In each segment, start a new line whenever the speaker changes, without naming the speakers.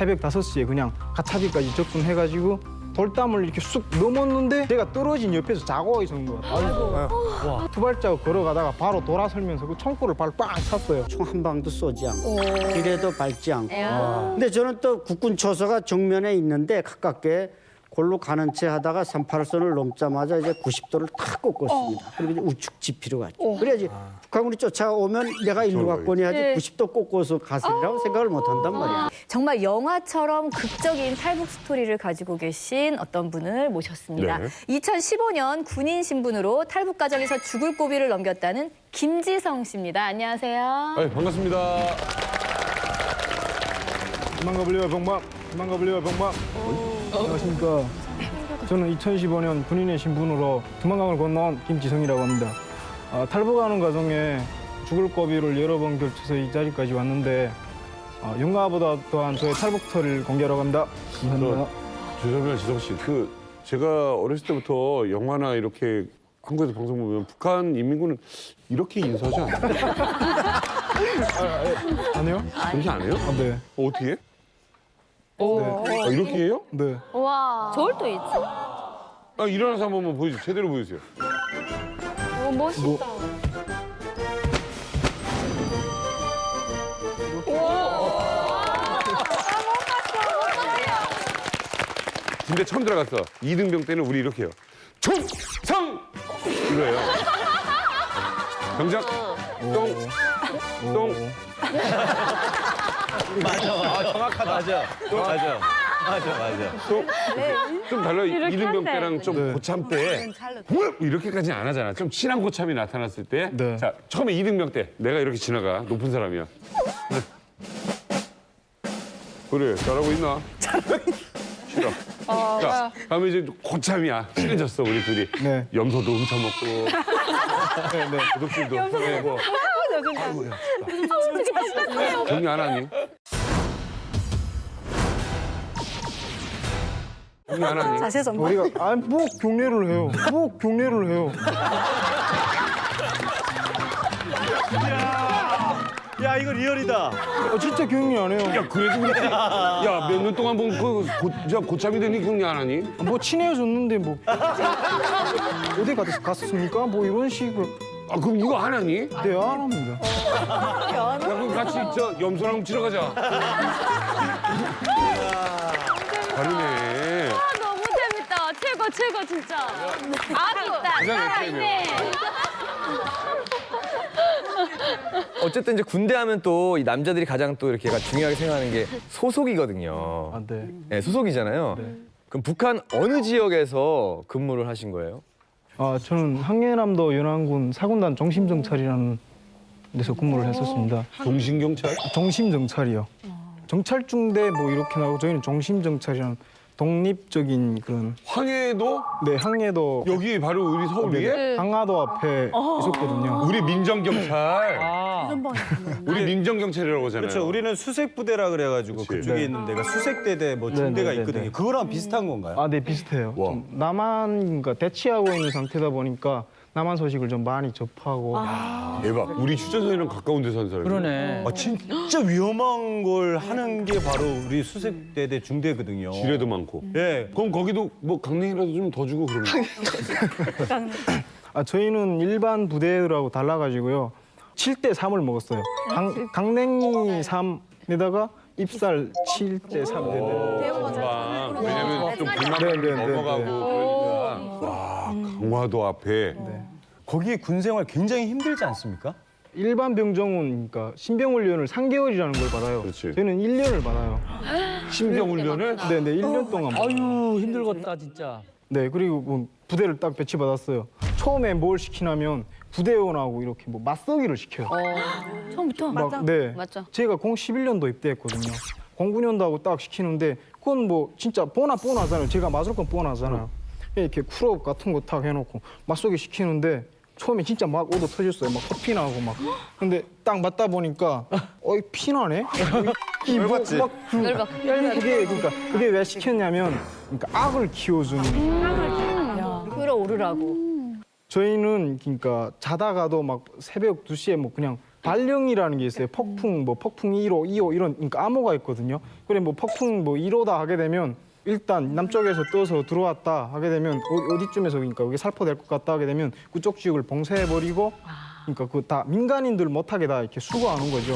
새벽 5시에 그냥 가차비까지 접근해가지고 돌담을 이렇게 쑥 넘었는데 제가 떨어진 옆에서 자고 있었는 것 같아요. 와. 두 발자국 걸어가다가 바로 돌아설면서 그 총구를 바로 빵 찼어요.
총 한 방도 쏘지 않고 길에도 밟지 않고. 근데 저는 또 국군 초소가 정면에 있는데 가깝게 골로 가는 채 하다가 38선을 넘자마자 이제 90도를 탁 꺾었습니다. 그리고 이제 우측 지피로 갔죠. 그래야지 북한군이 쫓아오면 내가 일로 갔거니 하지 90도 꺾어서 갔으리라고 생각을 못 한단 말이에요.
정말 영화처럼 극적인 탈북 스토리를 가지고 계신 어떤 분을 모셨습니다.
네.
2015년 군인 신분으로 탈북 과정에서 죽을 고비를 넘겼다는 김지성 씨입니다. 안녕하세요.
네, 반갑습니다.
도망가블리와 병막, 도망가블리와 병막. 안녕하십니까. 저는 2015년 군인의 신분으로 두만강을 건너온 김지성이라고 합니다. 탈북하는 과정에 죽을 고비를 여러 번 겹쳐서 이 자리까지 왔는데 영화보다 또한 저의 탈북터를 공개하러 갑니다. 감사합니다.
죄송합니다, 지성 씨. 제가 어렸을 때부터 영화나 이렇게 한국에서 방송 보면 북한 인민군은 이렇게 인사하지 않나요?
안 해요?
그렇게 안 해요?
네.
어떻게 해?
네.
이렇게 해요?
네.
와. 저울도 있지.
일어나서 한 번만 보여주세요. 제대로 보여주세요.
오, 멋있다.
군대 처음 들어갔어. 이등병 때는 우리 이렇게 해요. 총성! 이거예요. 병장, 똥. 좀 달라. 이등병 때랑 좀
네.
고참 때 이렇게까지는 안 하잖아. 좀 친한 고참이 나타났을 때.
네.
자, 처음에 이등병 때 내가 이렇게 지나가. 높은 사람이야. 네. 그래, 잘하고 있나? 싫어. 자, 다음에 이제 고참이야. 친해졌어, 우리 둘이.
네.
염소도 훔쳐먹고. 네. 도둑질도 훔쳐먹고. 정리 안 하니? 정리 안 하니?
자세 좀 봐.
우리가 뭐 경례를 해요. 뭐 경례를 해요.
야 이거 리얼이다.
진짜 경례 안 해요.
야, 그래도 그렇지. 야, 몇 년 동안 본 고참이 되니 경리 안 하니?
뭐 친해졌는데 뭐 어디 갔습니까? 뭐 이런 식으로.
그럼 이거 안 하니? 야,
네, 안 합니다.
그럼 같이 염소랑 훔치러 가자. 다르네.
너무 재밌다. 최고 진짜. 아기 있다. 살아있네.
어쨌든 이제 군대 하면 또 이 남자들이 가장 또 이렇게 약간 중요하게 생각하는 게 소속이거든요.
아, 네.
네, 소속이잖아요. 그럼 북한 어느 지역에서 근무를 하신 거예요?
저는 항해남도 연안군 사군단 정심정찰이라는 데서 근무를 했었습니다.
동신경찰?
정심정찰이요. 정찰중대 뭐 이렇게 나오고 저희는 정심정찰이라는 독립적인 그런
황해도?
네 항해도
여기 바로 우리 서울 위에?
항하도 앞에 있었거든요.
우리 민정경찰. 우리 민정경찰이라고 하잖아요.
그렇죠. 우리는 수색부대라 그래가지고
그치.
그쪽에
네.
있는 데가 수색대대 뭐 중대가
네, 네,
있거든요.
네.
그거랑 비슷한 건가요?
아, 네 비슷해요.
와.
좀 남한 대치하고 있는 상태다 보니까 남한 소식을 좀 많이 접하고
대박. 우리 휴전선이랑 가까운 데 사는 사람이.
그러네.
진짜 위험한 걸 하는 게 바로 우리 수색대대 중대거든요.
지뢰도 많고.
예.
그럼 거기도 뭐 강냉이라도 좀 더 주고 그러면.
저희는 일반 부대들하고 달라가지고요. 7대 3을 먹었어요. 강냉이 3에다가 입살 7대 3.
금방. 왜냐면 좀 불만
네, 네, 네,
넘어가고
네.
그러니까. 와, 강화도 앞에.
거기 군 생활 굉장히 힘들지 않습니까?
일반 병정은 그러니까 신병훈련을 3개월이라는 걸 받아요.
그렇지.
저희는 1년을 받아요.
신병훈련을?
네, 1년 동안.
아유 힘들겠다 진짜.
네, 그리고 뭐 부대를 딱 배치받았어요. 처음에 뭘 시키냐면 부대원하고 이렇게 뭐 맞서기를 시켜요.
처음부터?
막, 네.
맞죠.
제가 01년도 입대했거든요. 09년도 하고 딱 시키는데 그건 뭐 진짜 뻔하잖아요. 제가 맞을 건 뻔하잖아요. 이렇게 쿨업 같은 거 딱 해놓고 맞서기 시키는데 처음에 진짜 막 오도 터졌어요. 막 코피 나고 막. 근데 딱 맞다 보니까 피나네?
열받지?
그게 그게 왜 시켰냐면 그러니까 악을 키워주는.
끌어오르라고.
저희는 그러니까 자다가도 막 새벽 2시에 뭐 그냥 발령이라는 게 있어요. 폭풍, 뭐 폭풍 1호, 2호 이런 그러니까 암호가 있거든요. 그래 뭐 폭풍 뭐 1호다 하게 되면 일단 남쪽에서 떠서 들어왔다 하게 되면 어디쯤에서 그러니까 여기 살포될 것 같다 하게 되면 그쪽 지역을 봉쇄해 버리고 그러니까 그 다 민간인들 못하게 다 이렇게 수거하는 거죠.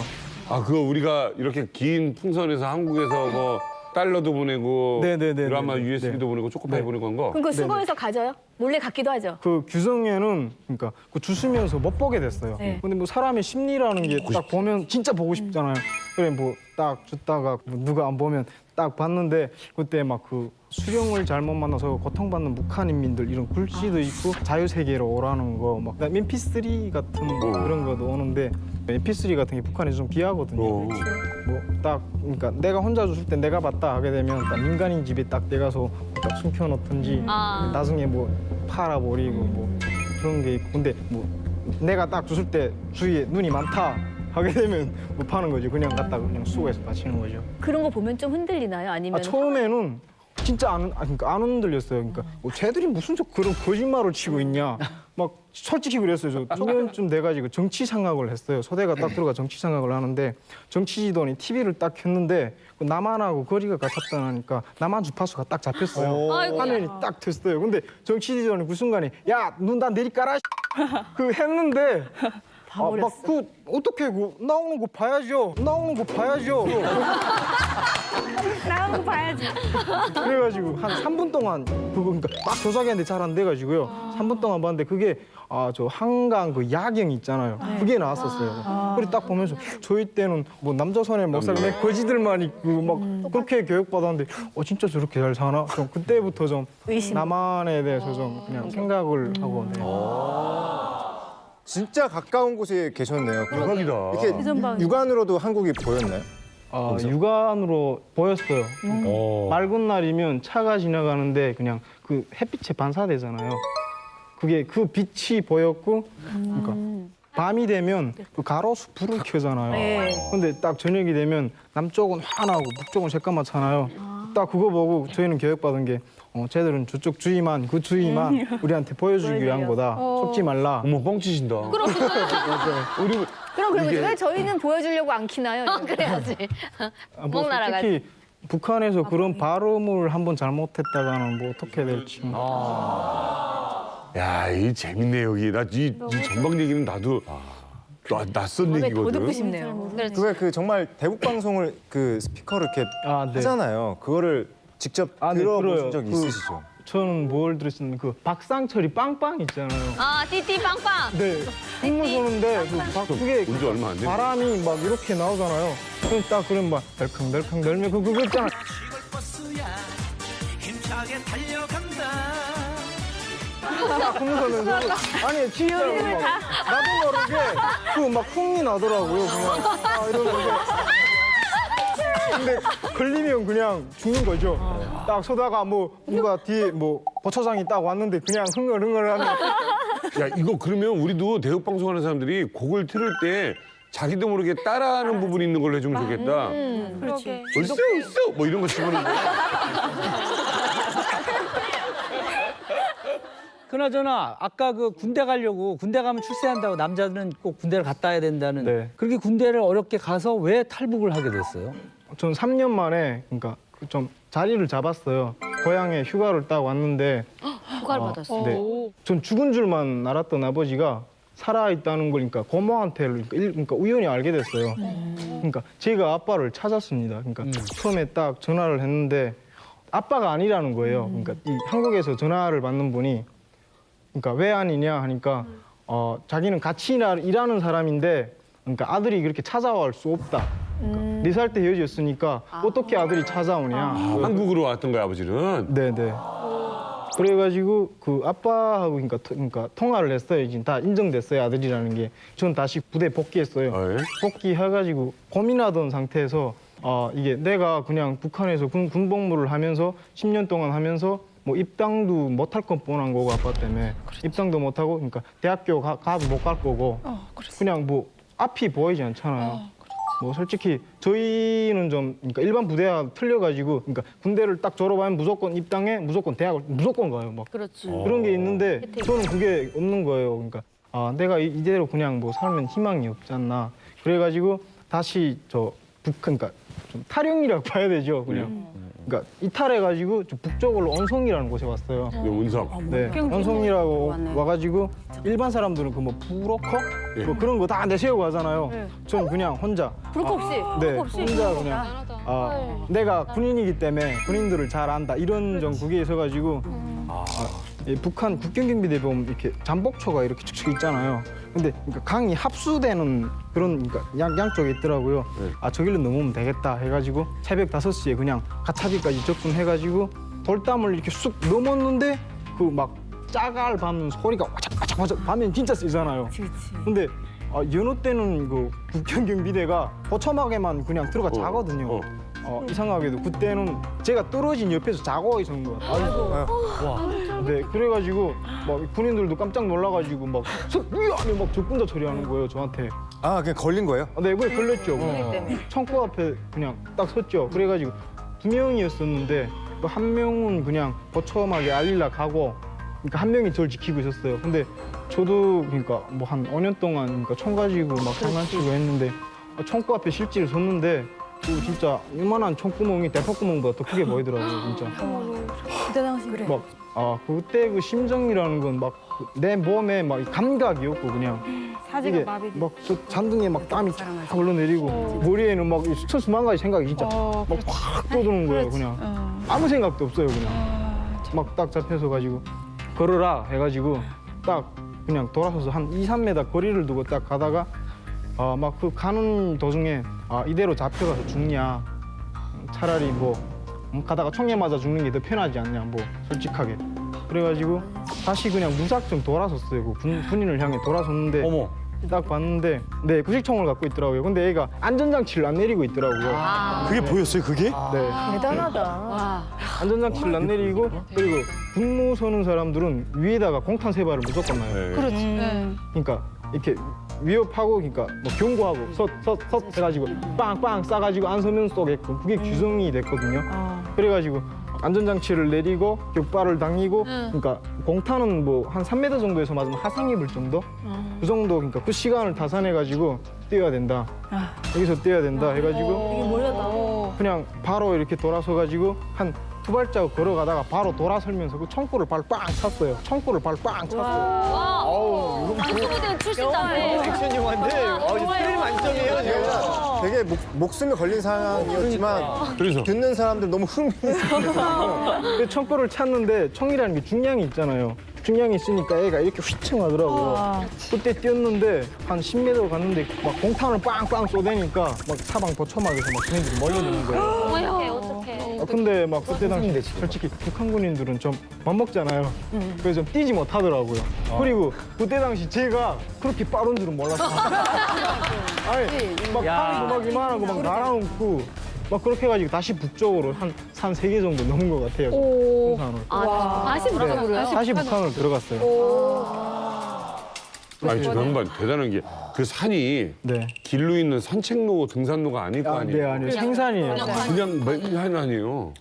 아 그거 우리가 이렇게 긴 풍선에서 한국에서 뭐 달러도 보내고
네네네네.
드라마 USB도
네.
보내고 초코파이 보내고 한 거.
그럼 그 수거해서 가져요? 몰래 갖기도 하죠.
그 규정에는 그러니까 그 주스면서 못 보게 됐어요.
네.
근데 뭐 사람의 심리라는 게 딱 보면 진짜 보고 싶잖아요. 그래 뭐 딱 줬다가 뭐 누가 안 보면 딱 봤는데 그때 막 그 수령을 잘못 만나서 고통받는 북한인민들 이런 글씨도 있고 자유세계로 오라는 거 막 MP3 같은 그런 것도 오는데 MP3 같은 게 북한에서 좀 귀하거든요. 뭐 딱 그러니까 내가 혼자 줬을 때 내가 봤다 하게 되면 딱 민간인 집에 딱 내가서 딱 숨겨놓든지 나중에 뭐 팔아버리고 뭐 그런 게 있고 근데 뭐 내가 딱 줬을 때 주위에 눈이 많다 하게 되면 못 파는 거죠. 그냥 갖다 그냥 수거해서 바치는 거죠.
그런 거 보면 좀 흔들리나요? 아니면
처음에는 진짜 그러니까 안 흔들렸어요. 그러니까 쟤들이 무슨 그런 거짓말을 치고 있냐. 막 솔직히 그랬어요. 저 2년쯤 돼가지고 정치 생각을 했어요. 소대가 딱 들어가 정치 생각을 하는데 정치 지도니 TV를 딱 켰는데 그 남한하고 거리가 같았다 하니까 남한 주파수가 딱 잡혔어요. 화면이 딱 됐어요. 근데 정치 지도니 그 순간에 야 눈 다 내리 깔아 그 했는데 막 그 어떻게 그 나오는 거 봐야죠. 나오는 거 봐야죠.
나온 거 봐야지.
그래가지고 한 3분 동안 그거 그러니까 막 조사기한테 잘 안 돼가지고요. 3분 동안 봤는데 그게 저 한강 그 야경 있잖아요. 그게 나왔었어요. 그래 딱 보면서 저희 때는 뭐 남조선의 목사님 거지들만 있고 막 그렇게 교육받았는데 진짜 저렇게 잘 사나? 좀 그때부터 좀
의심.
남한에 대해서 좀 그냥 생각을 하고 네.
진짜 가까운 곳에 계셨네요.
대박이다.
이렇게 육안으로도 한국이 보였나요?
육안으로 보였어요. 맑은 날이면 차가 지나가는데 그냥 그 햇빛에 반사되잖아요. 그게 그 빛이 보였고, 그러니까 밤이 되면 그 가로수 불을 켜잖아요.
네.
근데 딱 저녁이 되면 남쪽은 환하고 북쪽은 새까맣잖아요. 딱 그거 보고 저희는 교육받은 게 쟤들은 저쪽 주위만 그 주위만 우리한테 보여주기 위한 거다. 속지 말라.
어머 뻥치신다. 우리
그럼 왜 저희는 보여주려고 안 키나요? 그래야지.
뭐
날아가지.
솔직히 북한에서 그런 발음을 한번 잘못했다가는 뭐 어떻게 될지.
야, 이 재밌네 여기. 나 이 전방 얘기는 나도 낯선
더
얘기거든.
듣고 싶네요.
그게 그 정말 대북 방송을 그 스피커로 이렇게
네.
하잖아요. 그거를 직접
네,
들어보신
들어요.
적 있으시죠?
저는 뭘 들었었는데 그 박상철이 빵빵 있잖아요.
띠띠빵빵.
네. 춤을 쏘는데 그게
온지 얼마 안 됐네.
바람이 막 이렇게 나오잖아요. 그럼 딱 그럼 막 덜컹덜컹 덜면 그거 있잖아. 딱 하면서 아니 진짜 막 나도 모르게 그 막 흥이 나더라고요. 그냥 이러는데 근데 걸리면 그냥 죽는 거죠. 딱 서다가 뭐 누가 뒤에 뭐 보초장이 딱 왔는데 그냥 흥얼흥얼하면
야, 이거 그러면 우리도 대북 방송하는 사람들이 곡을 틀을 때 자기도 모르게 따라하는 부분이 있는 걸로 해주면 좋겠다.
그렇게.
얼쑤 얼쑤 뭐 이런 거 치고는.
그나저나 아까 그 군대 가려고 군대 가면 출세한다고 남자들은 꼭 군대를 갔다 와야 된다는
네.
그렇게 군대를 어렵게 가서 왜 탈북을 하게 됐어요?
전 3년 만에 그러니까 좀 자리를 잡았어요. 고향에 휴가를 딱 왔는데
휴가를 받았어.
네. 전 죽은 줄만 알았던 아버지가 살아있다는 걸 그러니까 고모한테 그러니까 우연히 알게 됐어요. 그러니까 제가 아빠를 찾았습니다. 그러니까 처음에 딱 전화를 했는데 아빠가 아니라는 거예요. 그러니까 이 한국에서 전화를 받는 분이 그러니까 왜 아니냐 하니까 자기는 같이 일하는 사람인데 그러니까 아들이 그렇게 찾아올 수 없다. 그러니까 4살 때 헤어졌으니까 어떻게 아들이 찾아오냐.
한국으로 왔던 거야 아버지는.
네네. 그래가지고 그 아빠하고 그러니까 통화를 했어요. 지금 다 인정됐어요 아들이라는 게. 전 다시 부대 복귀했어요.
아, 예?
복귀해가지고 고민하던 상태에서 이게 내가 그냥 북한에서 군복무를 하면서 10년 동안 하면서 뭐 입당도 못할 건 뻔한 거고 아빠 때문에 입당도 못하고 그러니까 대학교 가도 못 갈 거고 그냥 뭐 앞이 보이지 않잖아요. 뭐 솔직히 저희는 좀 그러니까 일반 부대와 틀려가지고 그러니까 군대를 딱 졸업하면 무조건 입당해 무조건 대학을 무조건 가요 막
그렇지.
그런 게 있는데 저는 그게 없는 거예요. 그러니까 내가 이대로 그냥 뭐 살면 희망이 없지 않나. 그래가지고 다시 저 그러니까 좀 탈영이라고 봐야 되죠, 그냥. 그러니까 이탈해가지고 좀 북쪽으로 언성이라는 곳에 왔어요.
운석.
네, 언성이라고 와가지고 일반 사람들은 그 뭐 브로커 뭐 그런 거 다 내세우고 하잖아요. 전 그냥 혼자.
브로커 없이.
네,
브로커 없이.
혼자 그냥 내가 군인이기 때문에 군인들을 잘 안다 이런 좀 그게 있어가지고 북한 국경경비대 보면 이렇게 잠복초가 이렇게 축축 있잖아요. 근데 그러니까 강이 합수되는 그런 그러니까 양쪽에 있더라고요. 저 길로 넘으면 되겠다 해가지고 새벽 5시에 그냥 가차비까지 접근해가지고 돌담을 이렇게 쑥 넘었는데 그 막 짜갈 밟는 소리가 와작와작 밤엔 진짜 세잖아요. 근데 여느 때는 그 국경경비대가 거쳐막에만 그냥 들어가 자거든요. 이상하게도 그때는 제가 떨어진 옆에서 자고 있었는 것 같아요. 네, 그래가지고 막 군인들도 깜짝 놀라가지고 막 위험해 막 적군자 처리하는 거예요 저한테.
아, 그냥 걸린 거예요?
네, 그게 걸렸죠. 창고 앞에 그냥 딱 섰죠. 그래가지고 2명이었었는데 또 한 명은 그냥 거쳐막에 알릴라 가고, 그러니까 한 명이 저를 지키고 있었어요. 근데 저도 그러니까 뭐 한 5년 동안 그러니까 총 가지고 막 장난치고 했는데 창고 앞에 실제로 섰는데 그 진짜 이만한 총구멍이 대포구멍보다 더 크게 보이더라고요, 진짜.
그때 당시 그래.
막 그때 그 심정이라는 건 막 내 몸에 막 감각이었고 그냥 이게 막저 잔등에 막 땀이 쫙 흘러내리고 머리에는 막 수만 가지 생각이 진짜 막 확 떠드는 거예요, 그냥. 아무 생각도 없어요, 그냥. 막 딱 잡혀서 가지고 걸어라 해가지고 딱 그냥 돌아서서 한 2~3m 거리를 두고 딱 가다가 막 그 가는 도중에 이대로 잡혀가서 죽냐, 차라리 뭐 가다가 총에 맞아 죽는 게 더 편하지 않냐, 뭐 솔직하게. 그래가지고 다시 그냥 무작정 돌아섰어요. 그 군인을 향해 돌아섰는데
어머.
딱 봤는데 네, 구식총을 갖고 있더라고요. 근데 애가 안전장치를 안 내리고 있더라고요.
그게 보였어요, 그게?
네,
대단하다.
안전장치를 안 내리고 그리고 군무 서는 사람들은 위에다가 공탄 3발을 무조건 놔요. 그러니까 이렇게 위협하고 그러니까 뭐 경고하고 섰 해가지고 빵빵 싸가지고 안 서면 쏘게끔 그게 규정이 됐거든요. 그래가지고 안전장치를 내리고 격발을 당기고 그러니까 공탄은 뭐 한 3m 정도에서 맞으면 화상 입을 정도? 그 정도 그러니까 그 시간을 타산해가지고 뛰어야 된다. 여기서 뛰어야 된다 해가지고 그냥 바로 이렇게 돌아서가지고 한 2발자국 걸어가다가 바로 돌아설면서 그 총구를 발로 빵 찼어요. 총구를 발로 빵 찼어요.
한수부대 출신다며.
액션 영화인데 스릴 만점이에요, 제가. 되게 목숨이 걸린 상황이었지만
그래서
듣는 사람들 너무 흥미있어요.
그 총구를 찼는데 총이라는 게 중량이 있잖아요. 중량이 있으니까 애가 이렇게 휘청하더라고요. 그때 뛰었는데 한 10m 갔는데 막 공탄을 빵빵 쏘대니까 막 사방 보초막에서 막 군인들이 몰려드는 거예요.
어떡해.
근데 막 그때 당시 솔직히 북한 군인들은 좀 맘먹잖아요. 그래서 좀 뛰지 못하더라고요. 그리고 그때 당시 제가 그렇게 빠른 줄은 몰랐어요. 아니 막 탄도 막 이만한 거 막 날아놓고 막 그렇게 해가지고 다시 북쪽으로 한 3개 정도 넘은 것 같아요. 군산으로.
다시 물어보래요?
다시 북한으로 들어갔어요.
아니 저 양반 대단한 게 그 산이
네.
길로 있는 산책로 등산로가 아닐 거 아니에요.
네, 아니요. 생산이에요.
그냥 맨 아니에요.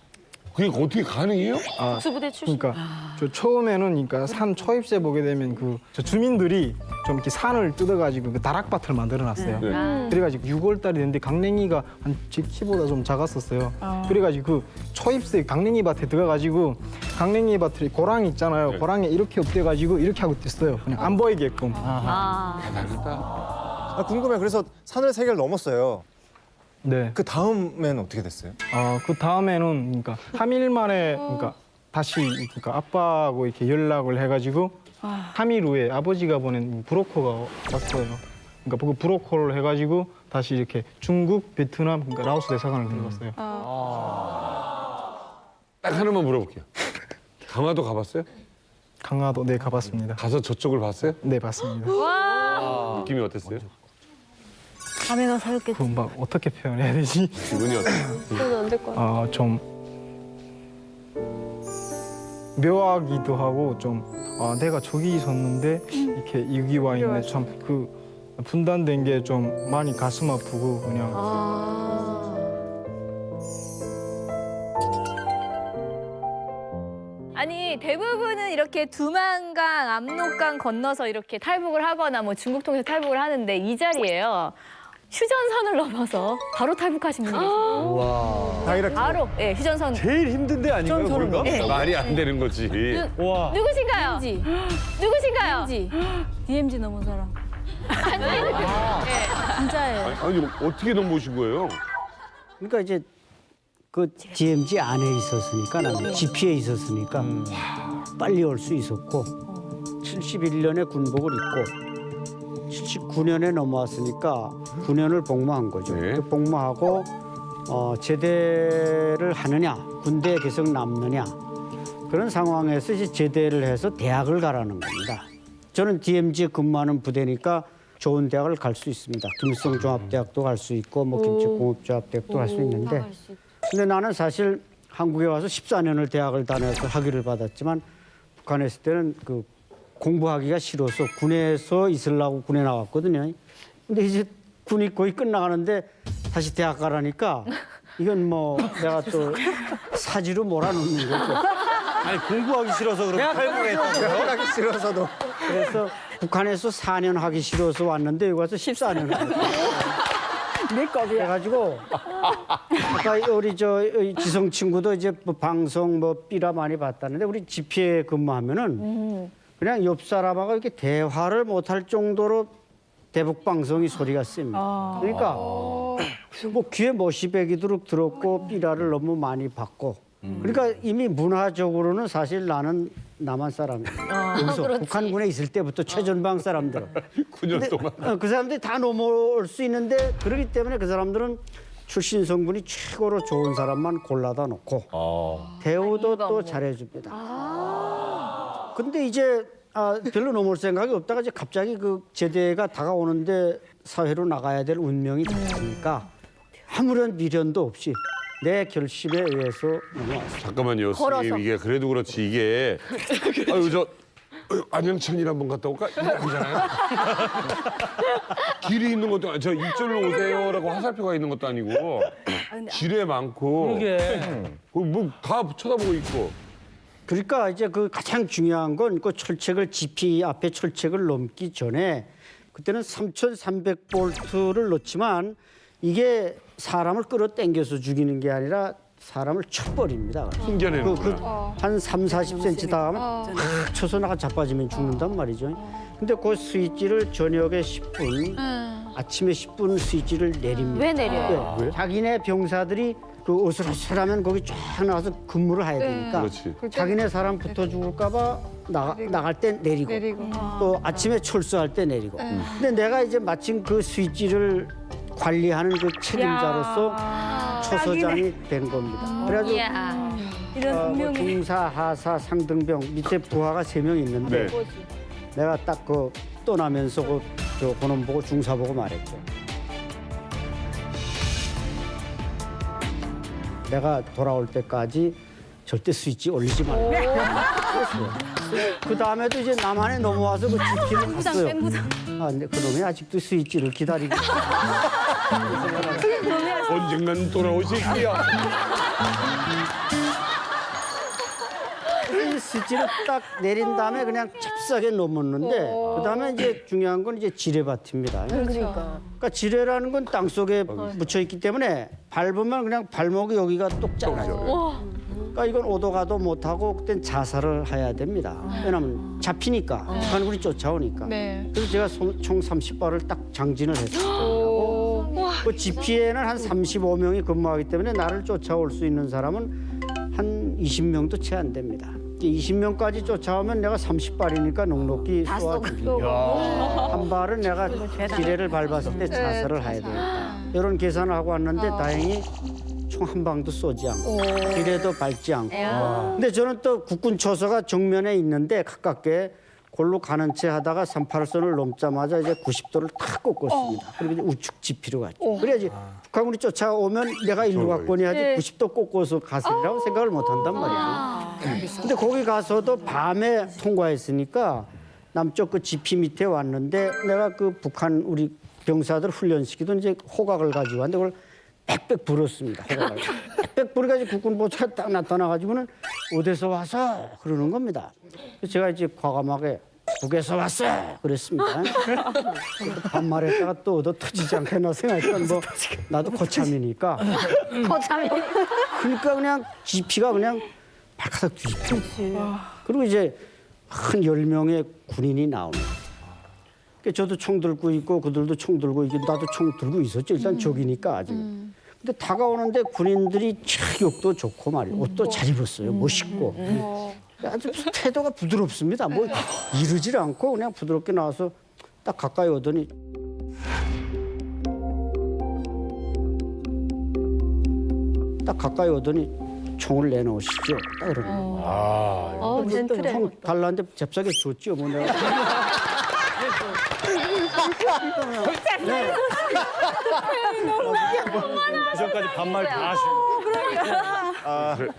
그게 어떻게 가능해요?
한수부대 출신.
그러니까 저 처음에는 그러니까 산 초입세 보게 되면 저 주민들이 좀 이렇게 산을 뜯어가지고 그 다락밭을 만들어놨어요.
네.
그래가지고 6월달이 됐는데 강냉이가 한 제 키보다 좀 작았었어요. 그래가지고 그 초입세 강냉이 밭에 들어가가지고 강냉이 밭에 고랑이 있잖아요.
네.
고랑에 이렇게 엎대가지고 이렇게 하고 뛰었어요. 그냥 안 보이게끔.
궁금해요. 그래서 산을 3개를 넘었어요.
네.
그 다음엔 어떻게 됐어요?
그 다음에는 그러니까 3일 만에 그러니까 다시 그러니까 아빠하고 이렇게 연락을 해가지고 3일 후에 아버지가 보낸 브로커가 왔어요. 그러니까 그 브로커를 해가지고 다시 이렇게 중국, 베트남, 그러니까 라오스 대사관을 들어갔어요.
딱 하나만 물어볼게요. 강화도 가봤어요?
강화도 네 가봤습니다.
가서 저쪽을 봤어요?
네 봤습니다.
느낌이 어땠어요?
밤에가 살겠지.
그 막 어떻게 표현해야 되지?
기분이 어땠어요?
좀 묘하기도 하고 좀 내가 저기 있었는데 이렇게 여기 와 있네. 참 그 분단된 게 좀 많이 가슴 아프고 그냥.
아니 대부분은 이렇게 두만강, 압록강 건너서 이렇게 탈북을 하거나 뭐 중국 통해서 탈북을 하는데 이 자리에요. 휴전선을 넘어서 바로 탈북하신 분이 계세요.
다 이렇게
바로 예, 휴전선.
제일 힘든 데 아닌가요, 거기가?
네.
말이 안 되는 거지.
와.
누구신가요? 누구신가요?
DMZ 넘은 사람. 진짜예요.
아니 어떻게 넘보신 거예요?
그러니까 이제 그 DMZ 안에 있었으니까 나는 GP에 있었으니까 빨리 올 수 있었고 71년에 군복을 입고 79년에 넘어왔으니까 9년을 복무한 거죠.
네.
그 복무하고 제대를 하느냐 군대에 계속 남느냐 그런 상황에서 이제 제대를 해서 대학을 가라는 겁니다. 저는 DMZ에 근무하는 부대니까 좋은 대학을 갈 수 있습니다. 김일성종합대학도 갈 수 있고 뭐 김치공업조합대학도 갈 수 있는데 근데 나는 사실 한국에 와서 14년을 대학을 다녀서 학위를 받았지만 북한에 있을 때는 그 공부하기가 싫어서 군에서 있으려고 군에 나갔거든요. 근데 이제 군이 거의 끝나가는데 다시 대학 가라니까 이건 뭐 내가 또 사지로 몰아넣는 거죠.
아니 공부하기 싫어서 그렇게 탈북했다고요?
하기 싫어서도
그래서 북한에서 4년 하기 싫어서 왔는데 여기 와서 14년 내 겁이야. 그래가지고 아까 우리 저 지성 친구도 이제 뭐 방송 뭐 삐라 많이 봤다는데 우리 집회에 근무하면은 그냥 옆 사람하고 이렇게 대화를 못할 정도로 대북 방송이 소리가 셉니다. 그러니까 뭐 귀에 못이 배기도록 들었고 삐라를 너무 많이 봤고 그러니까 이미 문화적으로는 사실 나는 남한 사람이야. 여기서 북한군에 있을 때부터 최전방 사람들.
9년 동안.
그 사람들이 다 넘어올 수 있는데 그렇기 때문에 그 사람들은 출신 성분이 최고로 좋은 사람만 골라다 놓고 대우도 또 잘해줍니다. 근데 이제 별로 넘어올 생각이 없다가 이제 갑자기 그 제대가 다가오는데 사회로 나가야 될 운명이 닥치니까 아무런 미련도 없이 내 결심에 의해서 넘어왔어요.
잠깐만요, 선생님. 이게 그래도 그렇지 이게 아유 저 안양천일 한번 갔다 올까? 이거 아니잖아요. 길이 있는 것도 아니, 저 이쪽으로 오세요라고 화살표가 있는 것도 아니고 지뢰 많고 뭐 다 쳐다보고 있고.
그러니까 이제 그 가장 중요한 건 그 철책을 GP 앞에 철책을 넘기 전에 그때는 3,300볼트를 넣지만 이게 사람을 끌어당겨서 죽이는 게 아니라 사람을 쳐버립니다.
숨겨내는
한 3, 40cm 닿으면 탁 쳐서 나가 자빠지면 죽는단 말이죠. 근데 그 스위치를 저녁에 10분, 아침에 10분 스위치를 내립니다.
왜 내려요?
왜? 자기네 병사들이 그 어슬어슬하면 거기 쫙 나와서 근무를 해야 되니까
그렇지.
자기네 사람 붙어 죽을까 봐 나갈 때 내리고 또 아침에 철수할 때 내리고 근데 내가 이제 마침 그 스위치를 관리하는 그 책임자로서 초서장이 된 겁니다. 그래가지고 뭐 중사, 하사, 상등병 밑에 부하가 3명 있는데
네.
내가 딱 그 떠나면서 저 번호 보고 중사 보고 말했죠. 내가 돌아올 때까지 절대 스위치 올리지 말라. 그랬어요. 그 다음에도 이제 남한에 넘어와서 그 GP를 갔어요. 아, 근데 그놈이 아직도 스위치를 기다리고.
언젠간 돌아오실 거야.
이 스위치를 딱 내린 다음에 그냥 잽싸게 넘었는데 그 다음에 이제 중요한 건 이제 지뢰밭입니다. 그러니까 지뢰라는 건 땅 속에 묻혀 있기 때문에 밟으면 그냥 발목이 여기가 똑 잘라요. 그러니까 이건 오도 가도 못하고 그땐 자살을 해야 됩니다. 왜냐하면 잡히니까 북한군이 쫓아오니까. 그래서 제가 총 30발을 딱 장진을 했어요. 그 GP에는 한 35명이 근무하기 때문에 나를 쫓아올 수 있는 사람은 한 20명도 채 안 됩니다. 20명까지 쫓아오면 내가 30발이니까 넉넉히 쏘아주고 한 발은 내가 지뢰를 밟았을 때 자살을 해야 되겠다. 이런 계산을 하고 왔는데 다행히 총 한 방도 쏘지 않고 지뢰도 밟지 않고 근데 저는 또 국군 초소가 정면에 있는데 가깝게 골로 가는 채 하다가 38선을 넘자마자 이제 90도를 탁 꺾었습니다. 그리고 이제 우측 지피로 갔죠. 그래야지 북한군이 쫓아오면 내가 일로 갔거니 하지 90도 꺾어서 갔으리라고 생각을 못 한단 말이죠. 근데 거기 가서도 밤에 통과했으니까 남쪽 그 지피 밑에 왔는데 내가 그 북한 우리 병사들 훈련시키던 이제 호각을 가지고 왔는데 그걸 빽빽 불었습니다. 빽빽 불어가지고 국군 보초가 딱 나타나가지고는 어디서 와서 그러는 겁니다. 그래서 제가 이제 과감하게 북에서 왔어 그랬습니다. 반말했다가 또 얻어 터지지 않겠나 생각했던 뭐 나도 거참이니까.
거참이.
그러니까 그냥 지피가 그냥 발가락 뒤집혀. 그리고 이제 한 10명의 군인이 나오는 거예요. 그러니까 저도 총 들고 있고 그들도 총 들고 있고 나도 총 들고 있었죠. 일단 적이니까 아직. 근데 다가오는데 군인들이 체격도 좋고 말이에요. 옷도 잘 입었어요. 멋있고. 아주 태도가 부드럽습니다. 뭐 이르질 않고 그냥 부드럽게 나와서 딱 가까이 오더니 총을 내놓으시죠. 딱 그러는 거예요.
젠틀해.
총 달라는데 잽싸게 줬죠. 뭐 내가.
그전까지 반말 다 하시고.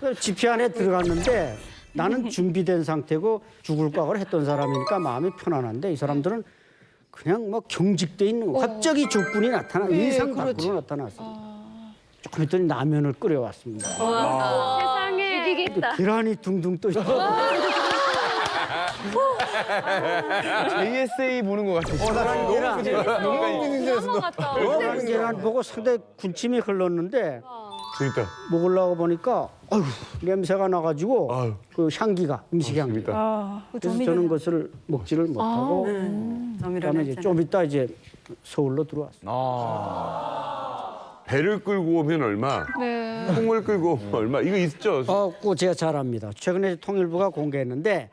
그 지피 안에 들어갔는데 나는 준비된 상태고 죽을 각오를 했던 사람이니까 마음이 편안한데 이 사람들은 그냥 뭐 경직돼 있는 거. 갑자기 적군이 나타나 인상 밖으로 나타났어요. 조금 있더니 라면을 끓여왔습니다.
세상에.
계란이 둥둥 떠 있고
JSA 보는 것 같아.
계란 보고 상당히 군침이 흘렀는데
재밌다.
먹으려고 보니까 아유 냄새가 나가지고
아유.
그 향기가 음식 향기가.
재밌다.
그래서 저는 그것을 먹지를 못하고 그다음에 이제 좀 이따 이제 서울로 들어왔어요.
배를 끌고 오면 얼마?
네.
통을 끌고 오면 얼마? 이거 있죠?
그거 제가 잘 압니다. 최근에 통일부가 공개했는데